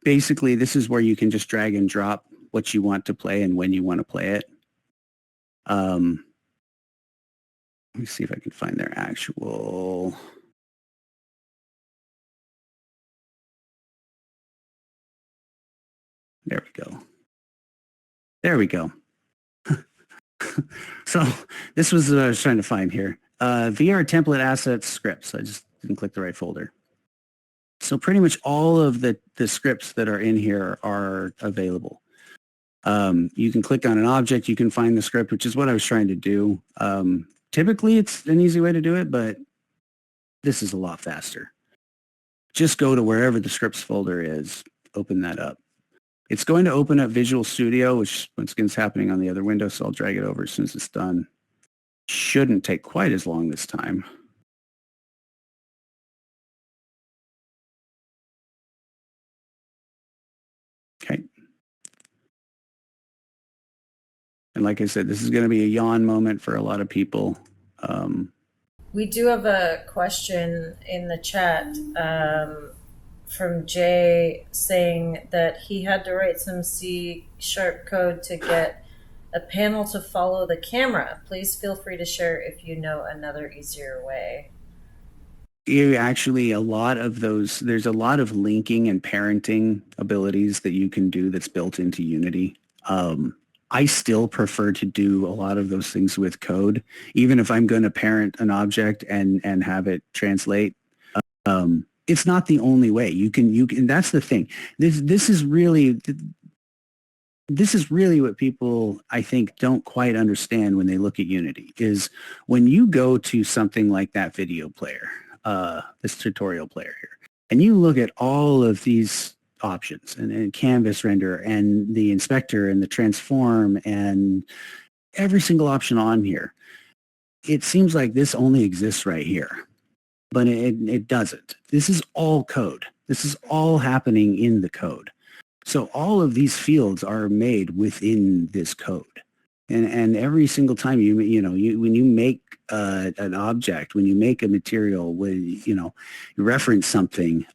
basically this is where you can just drag and drop what you want to play and when you want to play it. Let me see if I can find their actual. There we go. There we go. So this was what I was trying to find here. VR template assets scripts. I just didn't click the right folder. So pretty much all of the scripts that are in here are available. You can click on an object, you can find the script, which is what I was trying to do. Typically it's an easy way to do it, but this is a lot faster. Just go to wherever the scripts folder is, open that up. It's going to open up Visual Studio, which once again is happening on the other window, so I'll drag it over as soon as it's done. Shouldn't take quite as long this time. Okay. And like I said, this is going to be a yawn moment for a lot of people. We do have a question in the chat from Jay saying that he had to write some C# code to get a panel to follow the camera. Please feel free to share if you know another easier way. You actually, a lot of those, there's a lot of linking and parenting abilities that you can do that's built into Unity. I still prefer to do a lot of those things with code, even if I'm going to parent an object and have it translate. It's not the only way. You can. That's the thing. This is really what people, I think, don't quite understand when they look at Unity. Is when you go to something like that video player, this tutorial player here, and you look at all of these options and canvas render and the inspector and the transform and every single option on here, it seems like this only exists right here, but it doesn't. This is all code. This is all happening in the code. So all of these fields are made within this code. And every single time when you make an object, when you make a material, when you reference something,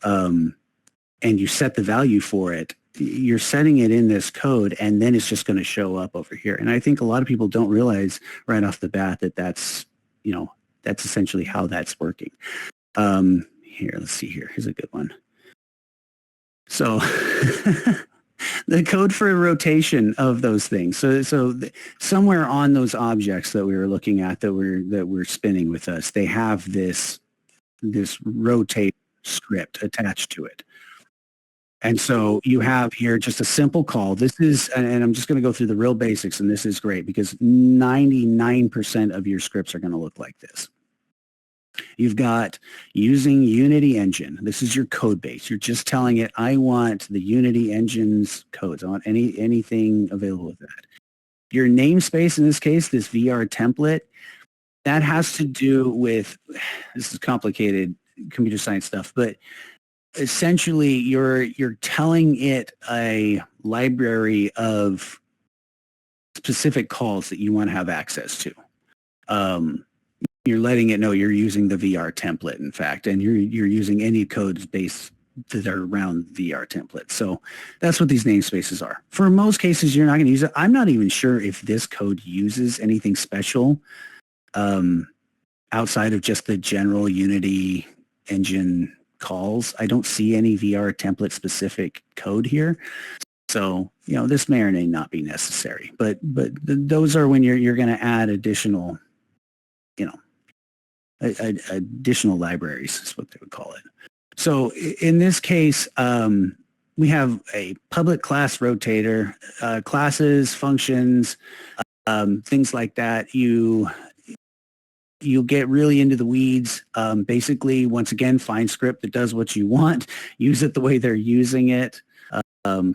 and you set the value for it, you're setting it in this code, and then it's just going to show up over here. And I think a lot of people don't realize right off the bat that that's essentially how that's working. Here, let's see here. Here's a good one. So the code for rotation of those things. So somewhere on those objects that we were looking at that we're spinning with us, they have this rotate script attached to it. And so you have here just a simple call. This is, and I'm just going to go through the real basics, and this is great because 99% of your scripts are going to look like this. You've got using Unity Engine. This is your code base. You're just telling it, I want the Unity Engine's codes. I want anything available with that. Your namespace, in this case, this VR template, that has to do with, this is complicated computer science stuff, but essentially you're telling it a library of specific calls that you want to have access to. You're letting it know you're using the VR template, in fact, and you're using any codes base that are around VR templates. So that's what these namespaces are. For most cases, you're not going to use it. I'm not even sure if this code uses anything special outside of just the general Unity engine calls. I don't see any VR template specific code here. So, this may or may not be necessary, but those are when you're going to add additional, additional libraries is what they would call it. So in this case, we have a public class rotator, classes, functions, things like that. You'll get really into the weeds. Basically, once again, find script that does what you want, use it the way they're using it,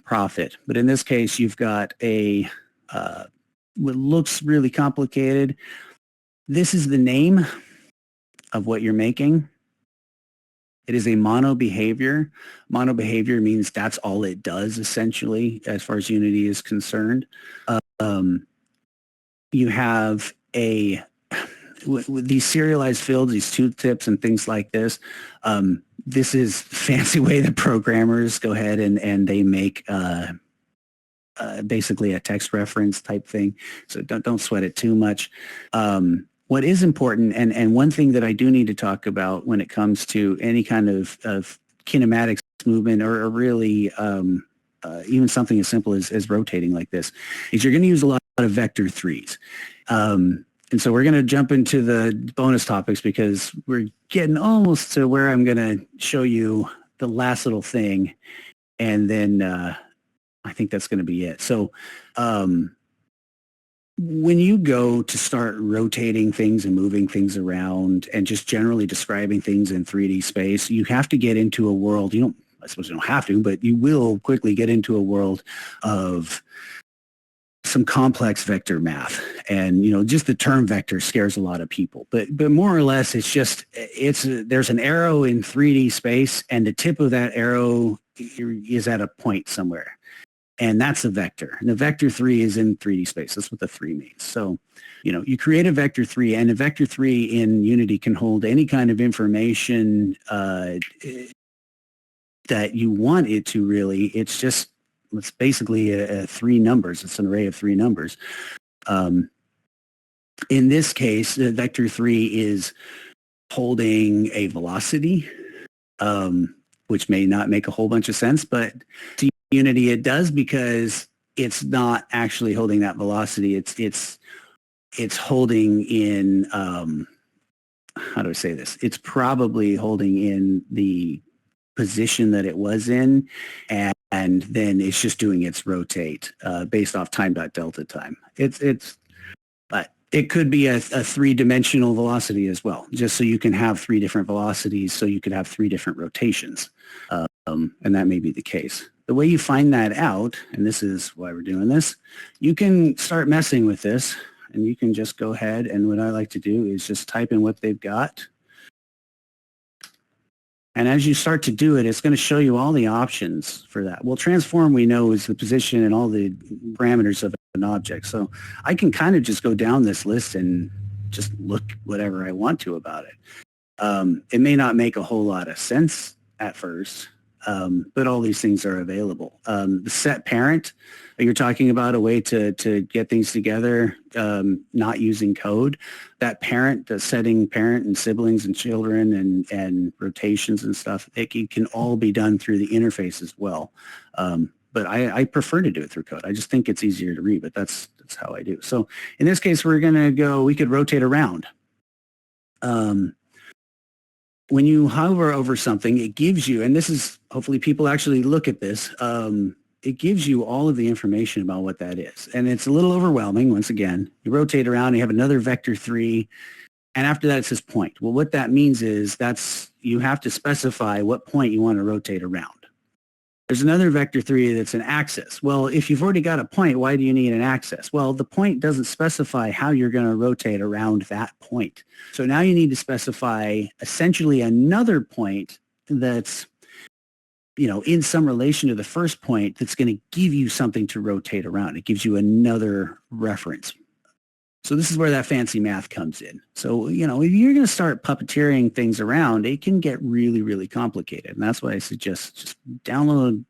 profit. But in this case, you've got what looks really complicated. This is the name of what you're making. It is a mono behavior. Mono behavior means that's all it does, essentially, as far as Unity is concerned. You have with these serialized fields, these tooltips and things like this. This is fancy way that programmers go ahead and they make basically a text reference type thing. So don't sweat it too much. What is important, and one thing that I do need to talk about when it comes to any kind of kinematics movement or really even something as simple as rotating like this, is you're going to use a lot of vector threes. And so we're going to jump into the bonus topics because we're getting almost to where I'm going to show you the last little thing. And then I think that's going to be it. So when you go to start rotating things and moving things around and just generally describing things in 3D space, you have to get into a world, I suppose you don't have to, but you will quickly get into a world of some complex vector math. And, just the term vector scares a lot of people. But more or less, there's an arrow in 3D space and the tip of that arrow is at a point somewhere. And that's a vector. And the vector 3 is in 3D space. That's what the 3 means. So, you create a vector 3, and a vector 3 in Unity can hold any kind of information that you want it to really. It's basically a 3 numbers. It's an array of 3 numbers. In this case, the vector 3 is holding a velocity, which may not make a whole bunch of sense, but to Unity it does, because it's not actually holding that velocity. It's holding in, how do I say this? It's probably holding in the position that it was in, and then it's just doing its rotate based off time.delta time. But it could be a 3-dimensional velocity as well, just so you can have 3 different velocities, so you could have 3 different rotations, and that may be the case. The way you find that out, and this is why we're doing this, you can start messing with this, and you can just go ahead, and what I like to do is just type in what they've got. And as you start to do it, it's going to show you all the options for that. Well, transform, we know, is the position and all the parameters of an object. So I can kind of just go down this list and just look whatever I want to about it. It may not make a whole lot of sense at first, but all these things are available. The set parent, you're talking about a way to get things together, not using code. That parent, the setting parent and siblings and children and rotations and stuff, it can all be done through the interface as well. But I prefer to do it through code. I just think it's easier to read, but that's how I do. So in this case, we could rotate around. When you hover over something, it gives you, and this is, hopefully people actually look at this, it gives you all of the information about what that is. And it's a little overwhelming, once again. You rotate around, you have another vector 3, and after that it says point. Well, what that means is you have to specify what point you want to rotate around. There's another vector 3 that's an axis. Well, if you've already got a point, why do you need an axis? Well, the point doesn't specify how you're going to rotate around that point. So now you need to specify essentially another point that's, in some relation to the first point, that's going to give you something to rotate around. It gives you another reference. So this is where that fancy math comes in. So, if you're going to start puppeteering things around, it can get really, really complicated. And that's why I suggest just download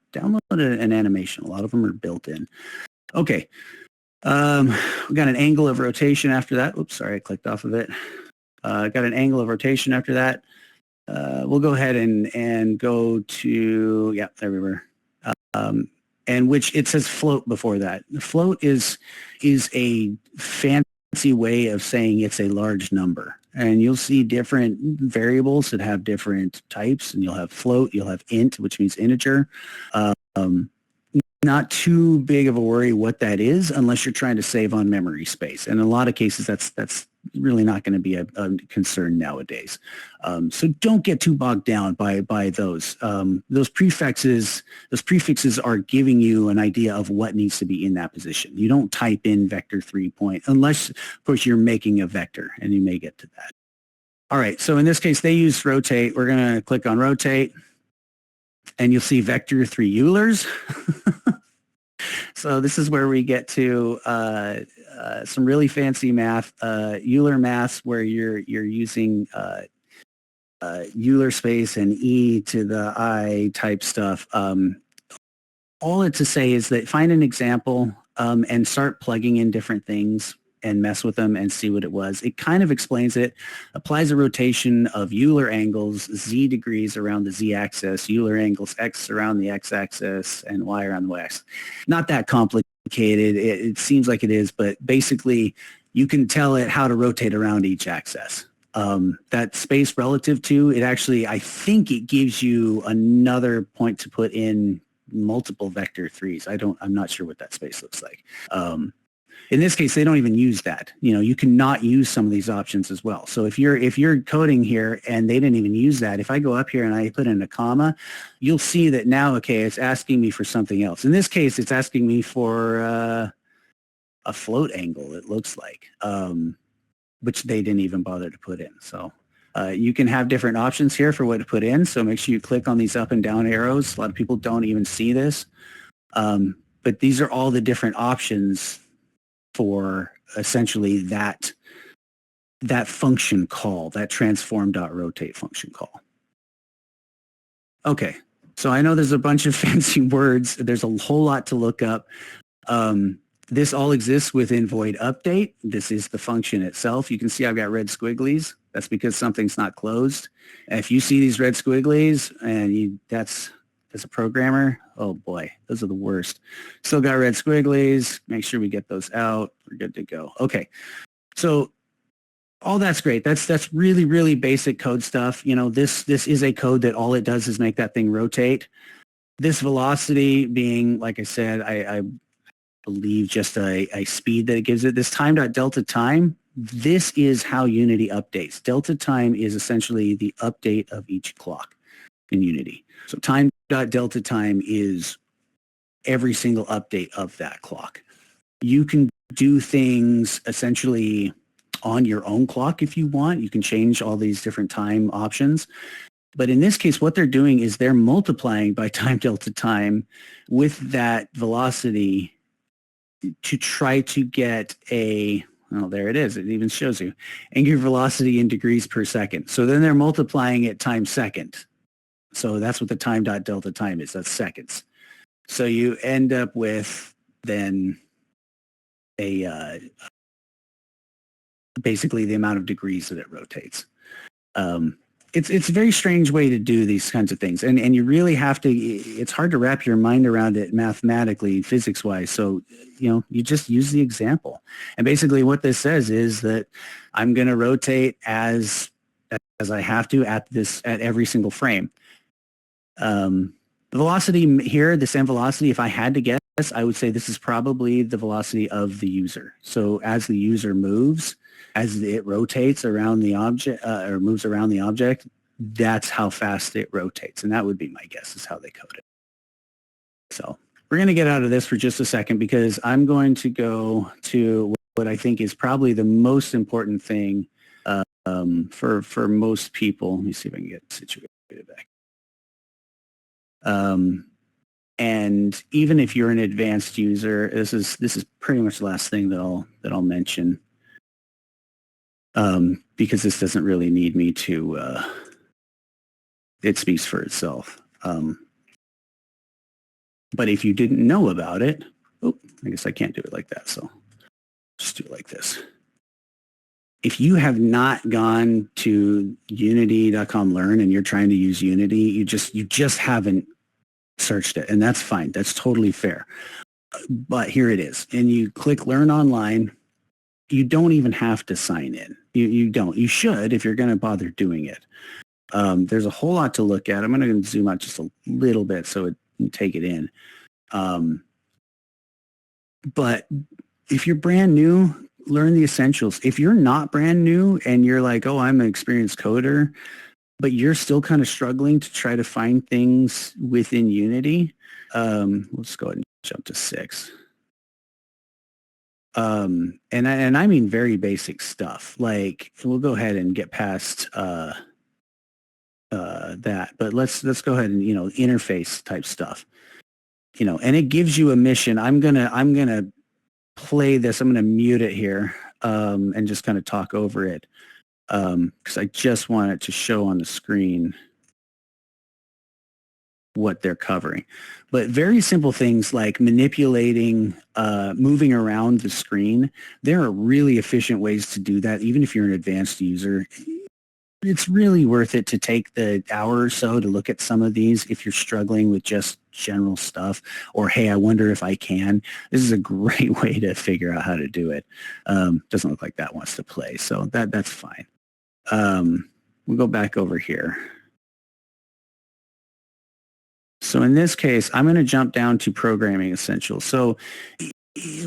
an animation. A lot of them are built in. Okay. We got an angle of rotation after that. Oops, sorry, I clicked off of it. Got an angle of rotation after that. We'll go ahead and go to, yeah, there we were. And which it says float before that. The float is a fancy way of saying it's a large number. And you'll see different variables that have different types. And you'll have float, you'll have int, which means integer. Not too big of a worry what that is unless you're trying to save on memory space. And in a lot of cases, that's really not going to be a concern nowadays. So don't get too bogged down by those. Those prefixes are giving you an idea of what needs to be in that position. You don't type in vector 3 point unless, of course, you're making a vector, and you may get to that. All right, so in this case, they use rotate. We're going to click on rotate, and you'll see vector 3 Eulers. So this is where we get to some really fancy math, Euler maths, where you're using Euler space and e to the I type stuff. All it to say is that find an example and start plugging in different things and mess with them and see what it was. It kind of explains it, applies a rotation of Euler angles, z degrees around the z-axis, Euler angles x around the x-axis, and y around the y-axis. Not that complicated. It seems like it is, but basically you can tell it how to rotate around each axis. That space relative to, it actually, I think it gives you another point to put in multiple vector 3s. I'm not sure what that space looks like. In this case, they don't even use that. You cannot use some of these options as well. So if you're coding here and they didn't even use that, if I go up here and I put in a comma, you'll see that now, okay, it's asking me for something else. In this case, it's asking me for a float angle, it looks like, which they didn't even bother to put in. So you can have different options here for what to put in. So make sure you click on these up and down arrows. A lot of people don't even see this. But these are all the different options for essentially that function call, that transform.rotate function call. Okay, so I know there's a bunch of fancy words. There's a whole lot to look up. This all exists within void update. This is the function itself. You can see I've got red squigglies. That's because something's not closed. And if you see these red squigglies and as a programmer, oh boy, those are the worst. Still got red squigglies. Make sure we get those out. We're good to go. Okay, so all that's great. That's really, really basic code stuff. This is a code that all it does is make that thing rotate. This velocity being, like I said, I believe just a speed that it gives it. This time.delta time, this is how Unity updates. Delta time is essentially the update of each clock in Unity. So time.delta time is every single update of that clock. You can do things essentially on your own clock if you want. You can change all these different time options. But in this case, what they're doing is they're multiplying by time delta time with that velocity to try to get there it is. It even shows you angular velocity in degrees per second. So then they're multiplying it times second. So that's what the time.delta time is. That's seconds. So you end up with then basically the amount of degrees that it rotates. It's a very strange way to do these kinds of things. And you really have to, it's hard to wrap your mind around it mathematically, physics-wise. So, you just use the example. And basically what this says is that I'm going to rotate as I have to at every single frame. The velocity here, the same velocity, if I had to guess, I would say this is probably the velocity of the user. So as the user moves, as it rotates around the object or moves around the object, that's how fast it rotates. And that would be my guess is how they code it. So we're going to get out of this for just a second because I'm going to go to what I think is probably the most important thing for most people. Let me see if I can get situated back. And even if you're an advanced user, this is pretty much the last thing that I'll mention. because this doesn't really need me to, it speaks for itself. But if you didn't know about it, oh, I guess I can't do it like that. So just do it like this. If you have not gone to unity.com learn and you're trying to use Unity, you just haven't searched it, and that's fine. That's totally fair. But here it is. And you click learn online. You don't even have to sign in. You don't. You should if you're going to bother doing it. There's a whole lot to look at. I'm going to zoom out just a little bit so it can take it in. But if you're brand new, learn the essentials. If you're not brand new and you're like, oh, I'm an experienced coder, but you're still kind of struggling to try to find things within Unity, let's go ahead and jump to 6. And I mean very basic stuff. Like we'll go ahead and get past that, but let's go ahead and interface type stuff. And it gives you a mission. I'm gonna play this. I'm gonna mute it here and just kind of talk over it because I just want it to show on the screen what they're covering. But very simple things like manipulating, moving around the screen. There are really efficient ways to do that. Even if you're an advanced user, it's really worth it to take the hour or so to look at some of these if you're struggling with just general stuff or, hey, I wonder if I can. This is a great way to figure out how to do it. Doesn't look like that wants to play, so that's fine. We'll go back over here. So in this case, I'm going to jump down to programming essentials. So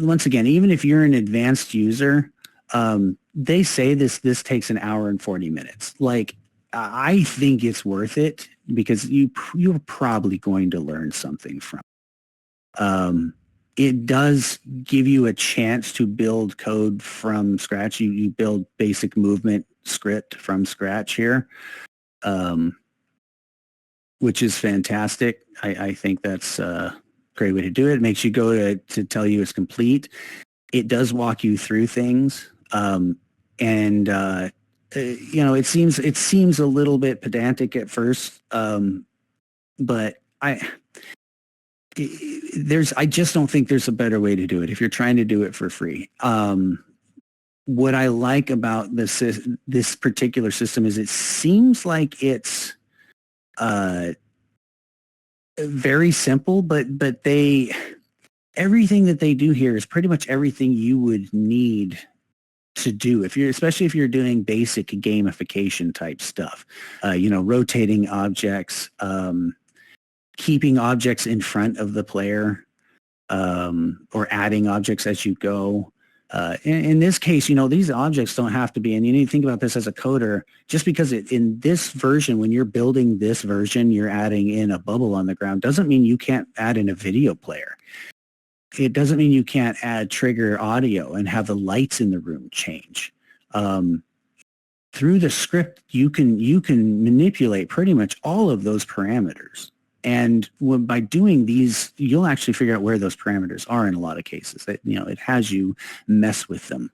once again, even if you're an advanced user, they say this takes an hour and 40 minutes. Like, I think it's worth it because you're probably going to learn something from it. It does give you a chance to build code from scratch. You build basic movement script from scratch here. Which is fantastic. I think that's a great way to do it. It makes you go to tell you it's complete. It does walk you through things. It seems a little bit pedantic at first, but I just don't think there's a better way to do it if you're trying to do it for free. What I like about this particular system is it seems like it's very simple, but everything that they do here is pretty much everything you would need to do especially if you're doing basic gamification type stuff. Rotating objects, keeping objects in front of the player, or adding objects as you go. In this case, these objects don't have to be, and you need to think about this as a coder, just because in this version, when you're building this version, you're adding in a bubble on the ground, doesn't mean you can't add in a video player. It doesn't mean you can't add trigger audio and have the lights in the room change. Through the script, you can manipulate pretty much all of those parameters. And by doing these, you'll actually figure out where those parameters are in a lot of cases. It has you mess with them.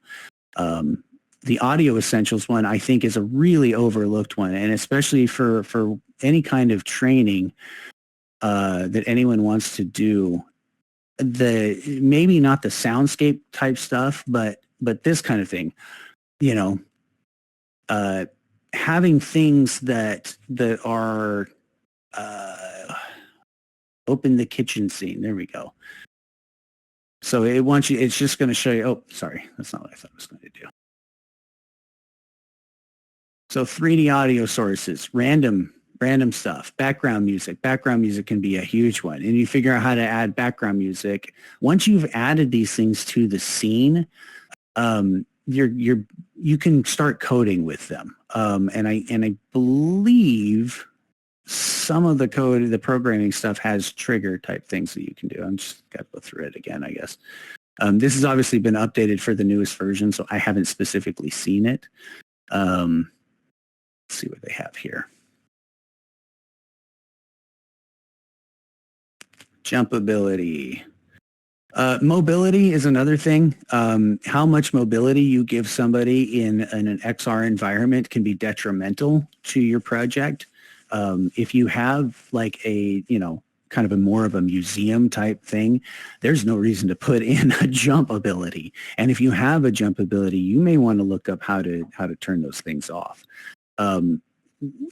The audio essentials one, I think, is a really overlooked one, and especially for any kind of training that anyone wants to do. Maybe not the soundscape type stuff, but this kind of thing. Having things that are open the kitchen scene. There we go. So it's just going to show you, oh, sorry, that's not what I thought it was going to do. So 3D audio sources, random stuff, background music. Background music can be a huge one. And you figure out how to add background music. Once you've added these things to the scene, you can start coding with them. And I believe some of the code, the programming stuff has trigger type things that you can do. I'm just got to go through it again, I guess. This has obviously been updated for the newest version, so I haven't specifically seen it. Let's see what they have here. Jumpability. Mobility is another thing. How much mobility you give somebody in an XR environment can be detrimental to your project. If you have like a, kind of a more of a museum type thing, there's no reason to put in a jump ability. And if you have a jump ability, you may want to look up how to turn those things off.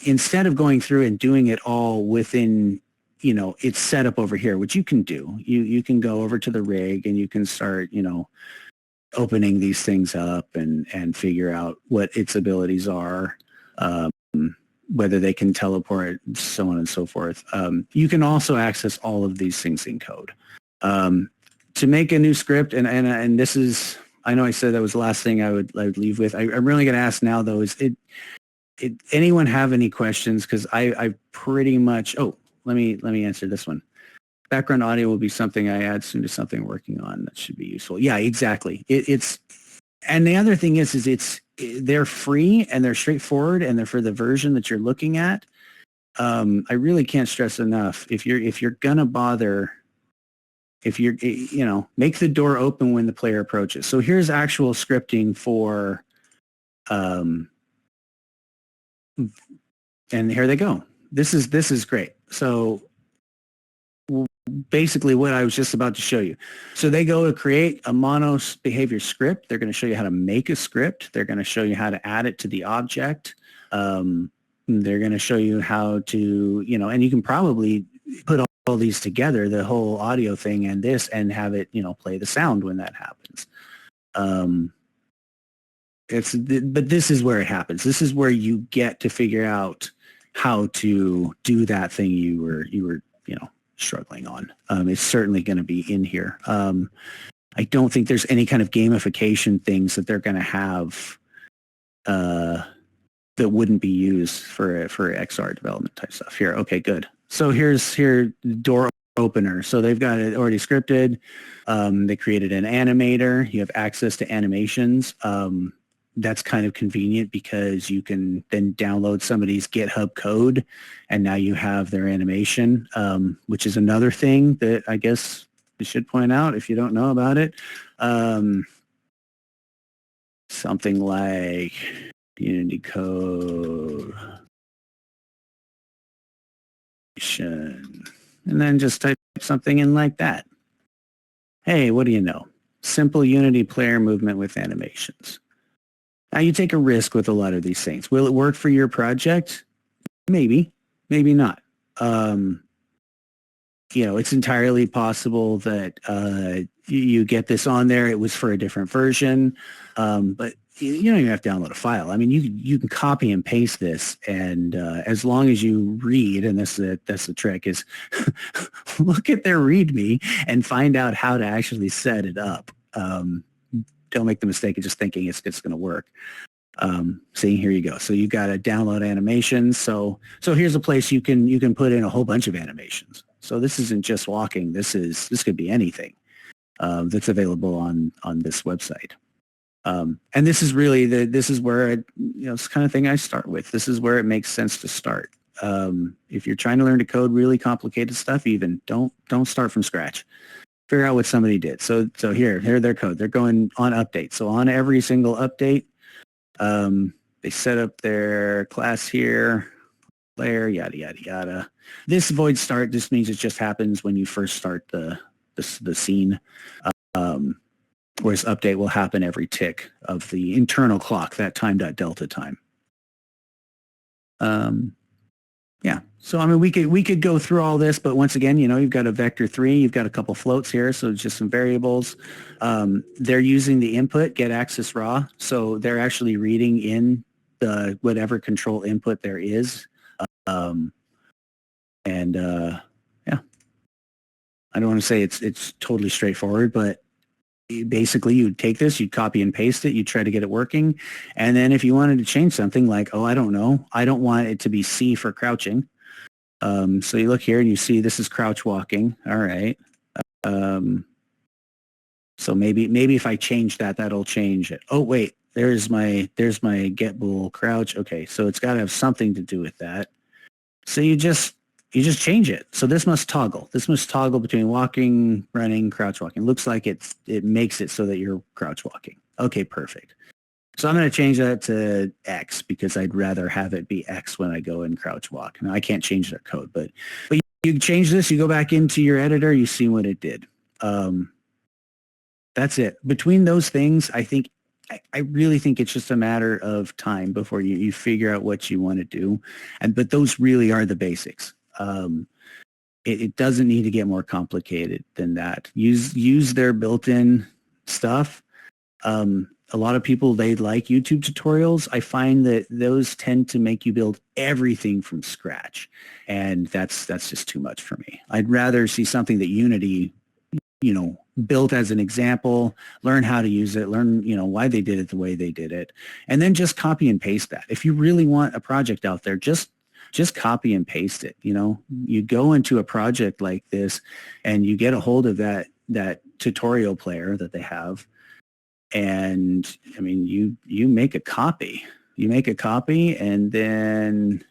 Instead of going through and doing it all within, it's set up over here, which you can do. You can go over to the rig and you can start, opening these things up and figure out what its abilities are, whether they can teleport, so on and so forth. You can also access all of these things in code. To make a new script, and this is, I know I said that was the last thing I would leave with. I'm really going to ask now, though, is anyone have any questions? Because I pretty much, let me answer this one. Background audio will be something I add soon to something I'm working on that should be useful. Yeah, exactly. And the other thing is they're free and they're straightforward and they're for the version that you're looking at. I really can't stress enough, if you're gonna bother, make the door open when the player approaches. So here's actual scripting for, and here they go. This is great. So basically what I was just about to show you. So they go to create a mono behavior script. They're going to show you how to make a script. They're going to show you how to add it to the object. They're going to show you how to, and you can probably put all these together, the whole audio thing and this, and have it, play the sound when that happens. But this is where it happens. This is where you get to figure out how to do that thing you were struggling on. It's certainly going to be in here. I don't think there's any kind of gamification things that they're going to have that wouldn't be used for XR development type stuff. Here, okay, good. So here's door opener. So they've got it already scripted. They created an animator. You have access to animations. That's kind of convenient because you can then download somebody's GitHub code and now you have their animation, which is another thing that I guess you should point out if you don't know about it. Something like Unity code, and then just type something in like that. Hey, what do you know? Simple Unity player movement with animations. Now you take a risk with a lot of these things. Will it work for your project? Maybe, maybe not. It's entirely possible that you get this on there. It was for a different version, but you don't even have to download a file. I mean, you can copy and paste this, and as long as you read, and that's the trick, is look at their README and find out how to actually set it up. Don't make the mistake of just thinking it's going to work. See, here you go. So you got to download animations. So here's a place you can put in a whole bunch of animations. So this isn't just walking. This could be anything that's available on this website. And this is really this is where it's the kind of thing I start with. This is where it makes sense to start. If you're trying to learn to code really complicated stuff, even don't start from scratch. Figure out what somebody did. So here their code. They're going on update. So on every single update, they set up their class here, layer, yada, yada, yada. This void start, this means it just happens when you first start the scene. Whereas update will happen every tick of the internal clock, that time.delta time. Yeah. So, I mean, we could go through all this, but once again, you've got a vector 3, you've got a couple floats here, so it's just some variables. They're using the input, get access raw, so they're actually reading in the whatever control input there is. Yeah. I don't want to say it's totally straightforward, but basically you'd take this, you'd copy and paste it, you'd try to get it working. And then if you wanted to change something like, I don't know, I don't want it to be C for crouching. So you look here and you see this is crouch walking. All right. So maybe if I change that, that'll change it. Oh, wait, there's my get bool crouch. Okay. So it's got to have something to do with that. So you just you just change it. So this must toggle. This must toggle between walking, running, crouch walking. Looks like it makes it so that you're crouch walking. Okay, perfect. So I'm going to change that to X because I'd rather have it be X when I go and crouch walk. Now I can't change their code, but you change this, you go back into your editor, you see what it did. That's it. Between those things, I really think it's just a matter of time before you figure out what you want to do. But those really are the basics. It doesn't need to get more complicated than that. Use their built-in stuff. A lot of people, they like YouTube tutorials. I find that those tend to make you build everything from scratch. And that's just too much for me. I'd rather see something that Unity, built as an example, learn how to use it, learn, why they did it the way they did it, and then just copy and paste that. If you really want a project out there, just copy and paste it. You go into a project like this and you get a hold of that tutorial player that they have. And I mean, you make a copy. You make a copy and then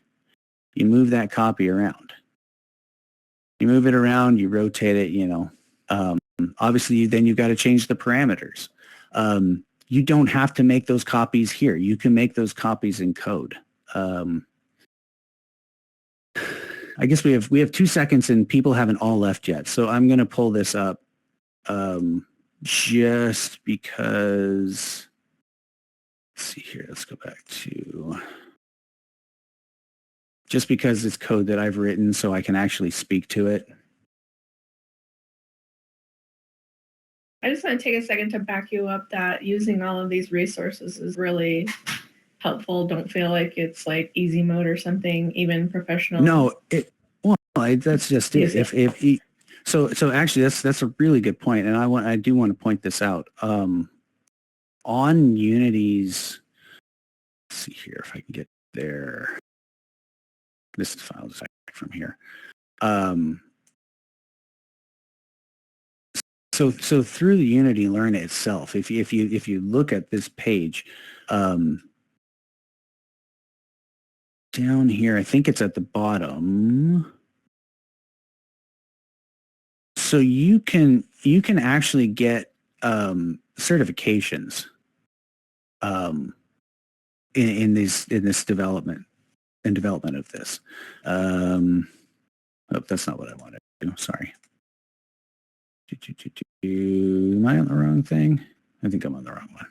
you move that copy around. You move it around, you rotate it, obviously then you've got to change the parameters. You don't have to make those copies here. You can make those copies in code. I guess we have 2 seconds and people haven't all left yet. So I'm going to pull this up just because, let's see here. Let's go back to, just because it's code that I've written so I can actually speak to it. I just want to take a second to back you up that using all of these resources is really helpful. Don't feel like it's like easy mode or something, even professional. No, that's just it. So actually that's a really good point, and I do want to point this out. On Unity's, let's see here if I can get there. This is files from here. So through the Unity Learn itself, if you look at this page, down here, I think it's at the bottom. So you can actually get certifications in this development of this. Oh, that's not what I wanted to do. Sorry. Am I on the wrong thing? I think I'm on the wrong one.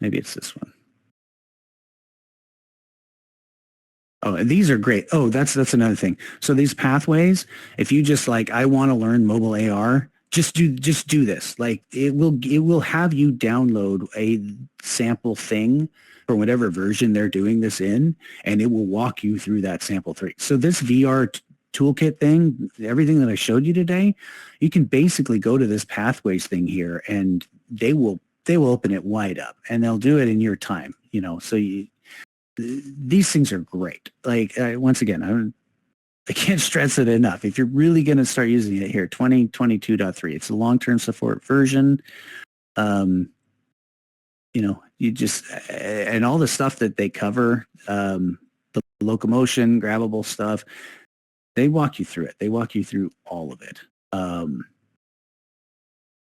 Maybe it's this one. Oh, and these are great. Oh, that's another thing. So these pathways, if you just like, I want to learn mobile AR, just do this. Like it will have you download a sample thing for whatever version they're doing this in, and it will walk you through that sample 3. So this VR toolkit thing, everything that I showed you today, you can basically go to this pathways thing here, and they will open it wide up, and they'll do it in your time. So these things are great. Like once again, I can't stress it enough. If you're really going to start using it here, 2022.3, it's a long-term support version. You just, and all the stuff that they cover, the locomotion, grabbable stuff, they walk you through it. They walk you through all of it. And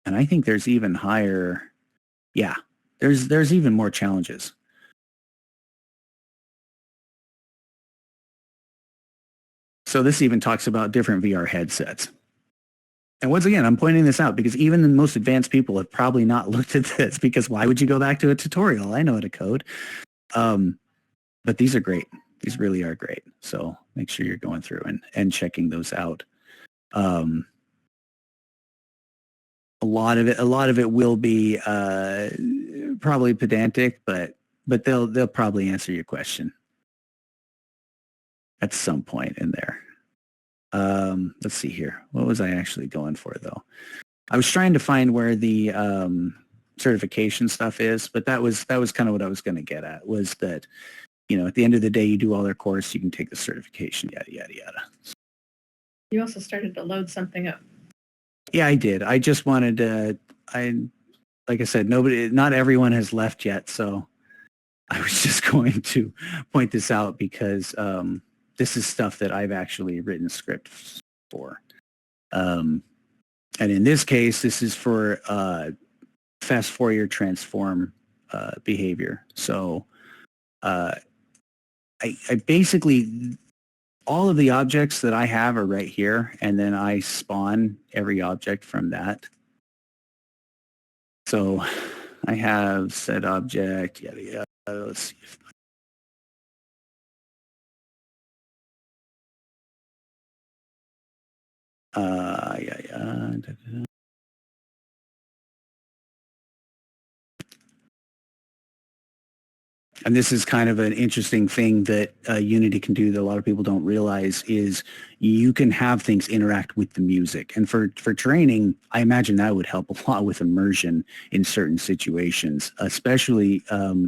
I think there's even higher, there's even more challenges. So this even talks about different VR headsets. And once again, I'm pointing this out because even the most advanced people have probably not looked at this, because why would you go back to a tutorial? I know how to code. But these are great. These really are great. So make sure you're going through and checking those out. A lot of it will be probably pedantic, but they'll probably answer your question at some point in there. Let's see here. What was I actually going for, though? I was trying to find where the certification stuff is, but that was kind of what I was going to get at, was that, at the end of the day, you do all their course, you can take the certification, yada, yada, yada. You also started to load something up. Yeah, I did. I just wanted to, like I said, not everyone has left yet. So I was just going to point this out because this is stuff that I've actually written scripts for. And in this case, this is for fast Fourier transform behavior. So I basically, all of the objects that I have are right here, and then I spawn every object from that. So I have set object, yada, yada. Let's see if yeah, yeah. Da, da, da. And this is kind of an interesting thing that Unity can do that a lot of people don't realize is you can have things interact with the music. And for training, I imagine that would help a lot with immersion in certain situations, especially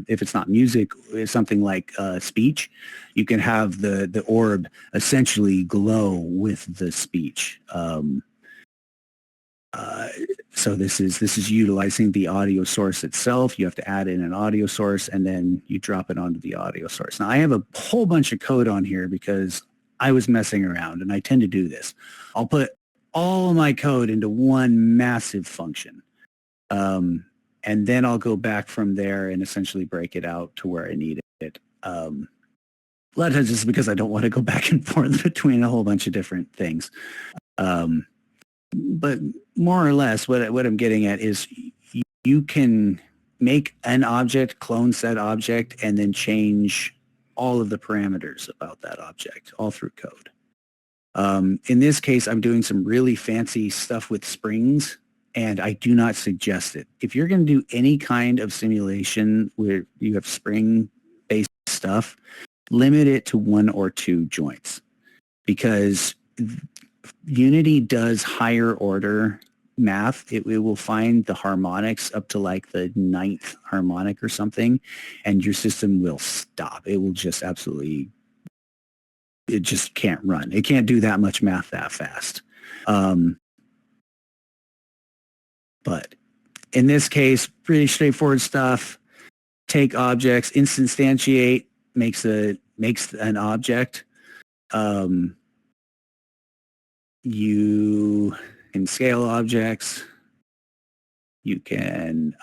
if it's not music, it's something like speech. You can have the orb essentially glow with the speech. So this is utilizing the audio source itself. You have to add in an audio source and then you drop it onto the audio source. Now I have a whole bunch of code on here because I was messing around and I tend to do this. I'll put all of my code into one massive function. And then I'll go back from there and essentially break it out to where I need it. A lot of times it's because I don't want to go back and forth between a whole bunch of different things. But more or less, what I'm getting at is you can make an object, clone said object, and then change all of the parameters about that object, all through code. In this case, I'm doing some really fancy stuff with springs, and I do not suggest it. If you're going to do any kind of simulation where you have spring-based stuff, limit it to 1 or 2 joints, because Unity does higher order math. It will find the harmonics up to like the 9th harmonic or something, and your system will stop. It will just absolutely, it just can't run. It can't do that much math that fast. But in this case, pretty straightforward stuff. Take objects, instantiate, makes an object. You can scale objects. You can,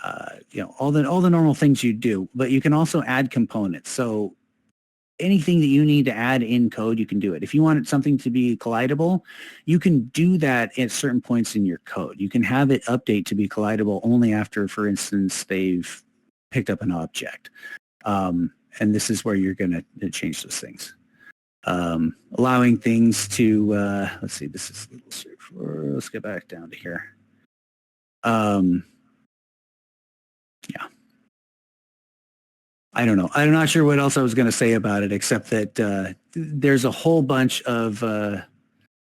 all the normal things you do, but you can also add components. So anything that you need to add in code, you can do it. If you want something to be collidable, you can do that at certain points in your code. You can have it update to be collidable only after, for instance, they've picked up an object. And this is where you're going to change those things. Allowing things to, let's see, this is a little straightforward. Let's get back down to here. Yeah. I don't know. I'm not sure what else I was going to say about it, except that there's a whole bunch of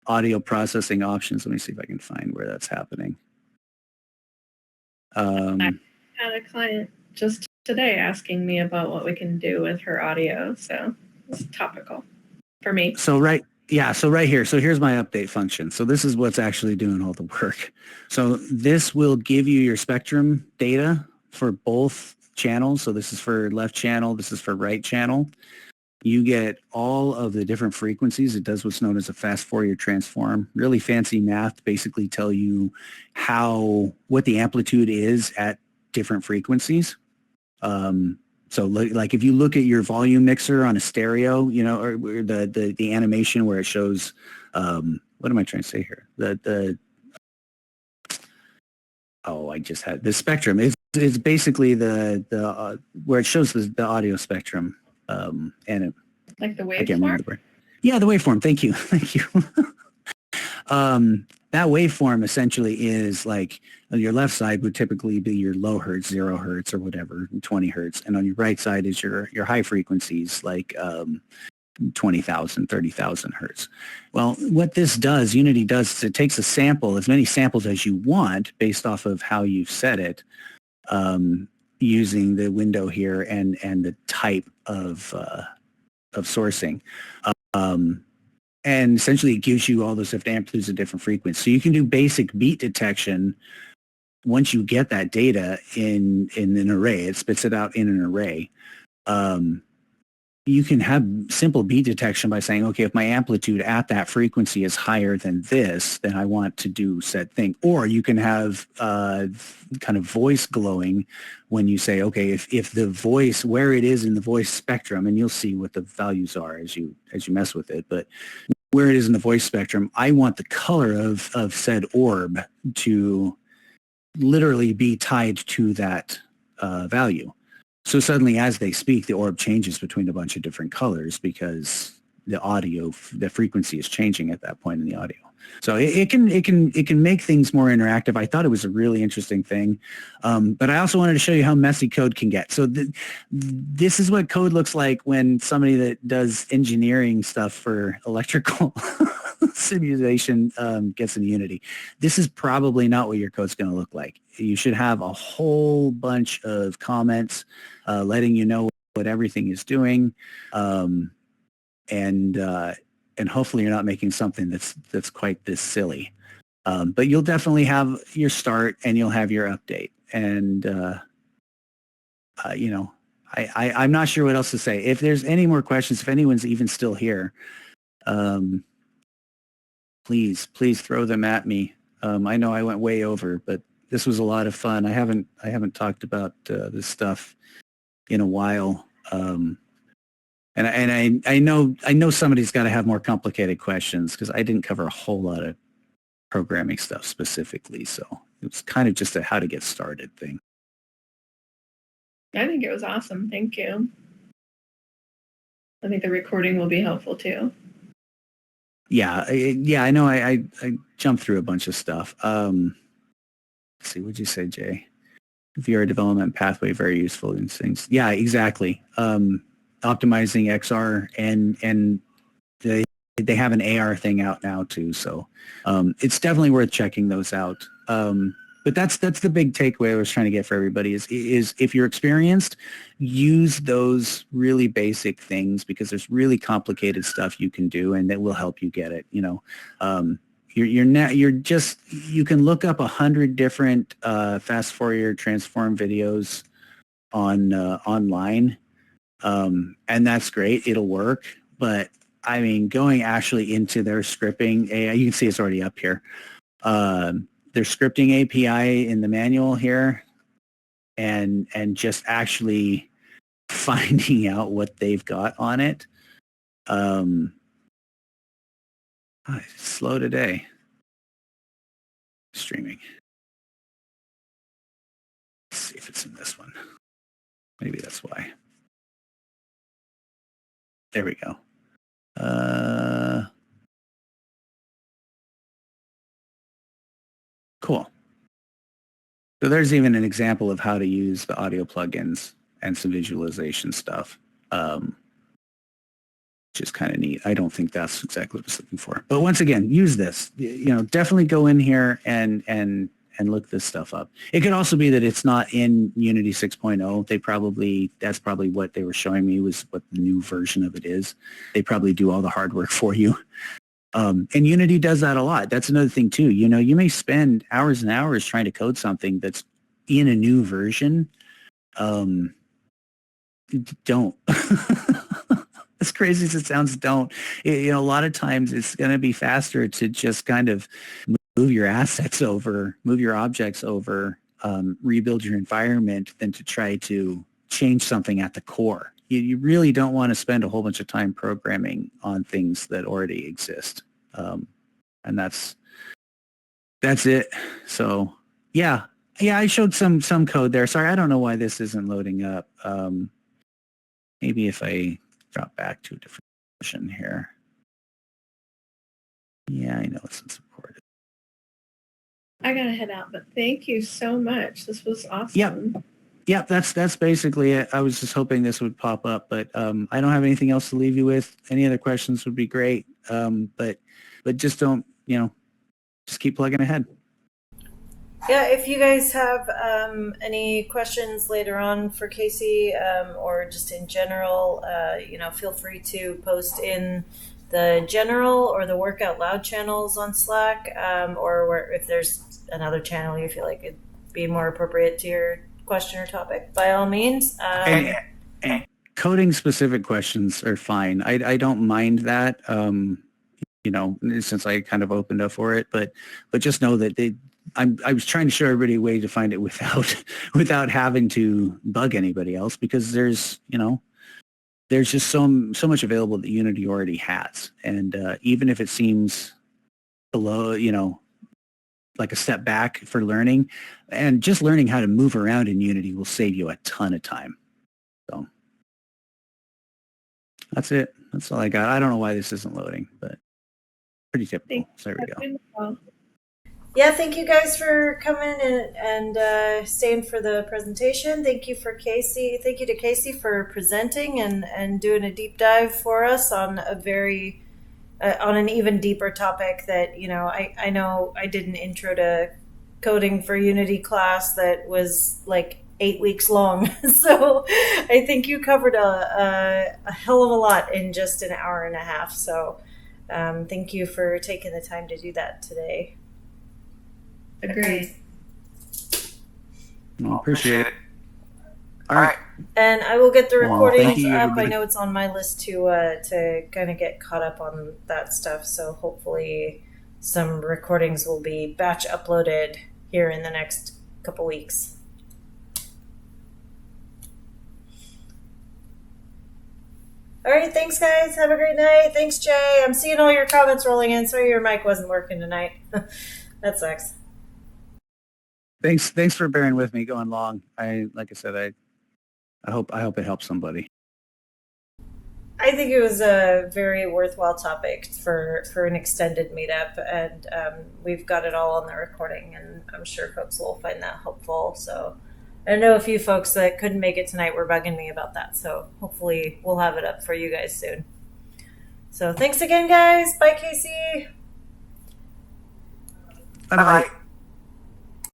audio processing options. Let me see if I can find where that's happening. I had a client just today asking me about what we can do with her audio, so it's topical for me. So right here. So here's my update function. So this is what's actually doing all the work. So this will give you your spectrum data for both channels. So this is for left channel. This is for right channel. You get all of the different frequencies. It does what's known as a fast Fourier transform. Really fancy math to basically tell you what the amplitude is at different frequencies. So like if you look at your volume mixer on a stereo, or the animation where it shows, what am I trying to say here? I just had the spectrum. It's basically the where it shows the audio spectrum, and like the waveform. I can't remember the word. Yeah, the waveform. Thank you. That waveform essentially is like on your left side would typically be your low hertz, 0 hertz or whatever, 20 hertz. And on your right side is your high frequencies like 20,000, 30,000 hertz. Well, what this does, Unity does, is it takes a sample, as many samples as you want based off of how you've set it, using the window here and the type of sourcing. And essentially it gives you all those different amplitudes and different frequencies. So you can do basic beat detection once you get that data in an array, it spits it out in an array. You can have simple beat detection by saying, okay, if my amplitude at that frequency is higher than this, then I want to do said thing. Or you can have kind of voice glowing when you say, okay, if the voice, where it is in the voice spectrum, and you'll see what the values are as you mess with it, but where it is in the voice spectrum, I want the color of said orb to literally be tied to that value. So suddenly, as they speak, the orb changes between a bunch of different colors because the frequency is changing at that point in the audio. So it can make things more interactive. I thought it was a really interesting thing, but I also wanted to show you how messy code can get. So this is what code looks like when somebody that does engineering stuff for electrical simulation gets in Unity. This is probably not what your code's going to look like. You should have a whole bunch of comments letting you know what everything is doing, and hopefully you're not making something that's quite this silly. But you'll definitely have your start and you'll have your update. And I'm not sure what else to say. If there's any more questions, if anyone's even still here, please throw them at me. I know I went way over, but this was a lot of fun. I haven't talked about this stuff in a while. And I know somebody's got to have more complicated questions because I didn't cover a whole lot of programming stuff specifically. So it was kind of just a how to get started thing. I think it was awesome. Thank you. I think the recording will be helpful too. Yeah, I know. I jumped through a bunch of stuff. Let's see, what'd you say, Jay? VR development pathway, very useful in things. Yeah, exactly. Optimizing XR and they have an AR thing out now too. So it's definitely worth checking those out. But that's the big takeaway I was trying to get for everybody is if you're experienced, use those really basic things because there's really complicated stuff you can do and that will help you get it. You know, you can look up 100 different fast Fourier transform videos online, and that's great. It'll work, but I mean, going actually into their scripting, you can see it's already up here. Their scripting API in the manual here, and just actually finding out what they've got on it. Slow today. Streaming. Let's see if it's in this one. Maybe that's why. There we go. Cool. So there's even an example of how to use the audio plugins and some visualization stuff, which is kind of neat. I don't think that's exactly what I was looking for. But once again, use this. You know, definitely go in here and look this stuff up. It could also be that it's not in Unity 6.0. That's probably what they were showing me was what the new version of it is. They probably do all the hard work for you. And Unity does that a lot. That's another thing too. You know, you may spend hours and hours trying to code something that's in a new version. Don't. As crazy as it sounds, don't. You know, a lot of times it's going to be faster to just kind of move your assets over, move your objects over, rebuild your environment than to try to change something at the core. You really don't want to spend a whole bunch of time programming on things that already exist. And that's it. So yeah, I showed some code there. Sorry, I don't know why this isn't loading up. Maybe if I drop back to a different version here. Yeah, I know it's unsupported. I gotta head out, but thank you so much. This was awesome. Yep, that's basically it. I was just hoping this would pop up, but I don't have anything else to leave you with. Any other questions would be great, but just don't, just keep plugging ahead. Yeah, if you guys have any questions later on for Casey or just in general, feel free to post in the general or the Work Out Loud channels on Slack, or if there's another channel you feel like be more appropriate to your question or topic, by all means. And coding specific questions are fine. I don't mind that. Since I kind of opened up for it, but just know that I was trying to show everybody a way to find it without having to bug anybody else, because there's just so much available that Unity already has. And even if it seems below, like a step back for learning, and just learning how to move around in Unity will save you a ton of time. So that's it. That's all I got. I don't know why this isn't loading, but pretty typical. So there we go. Yeah, thank you guys for coming and staying for the presentation. Thank you for Casey. Thank you to Casey for presenting and doing a deep dive for us on a very on an even deeper topic that I know I did an intro to coding for Unity class that was like 8 weeks long. So I think you covered a hell of a lot in just an hour and a half. So thank you for taking the time to do that today. Agreed. Well, appreciate it. All right. And I will get the recordings you, up. everybody. I know it's on my list to kind of get caught up on that stuff. So hopefully some recordings will be batch uploaded here in the next couple weeks. All right, thanks guys. Have a great night. Thanks, Jay. I'm seeing all your comments rolling in. Sorry your mic wasn't working tonight. That sucks. Thanks for bearing with me going long. I hope it helps somebody. I think it was a very worthwhile topic for an extended meetup, and we've got it all on the recording, and I'm sure folks will find that helpful. So I know a few folks that couldn't make it tonight were bugging me about that, so hopefully we'll have it up for you guys soon. So thanks again, guys. Bye, Casey. Bye-bye.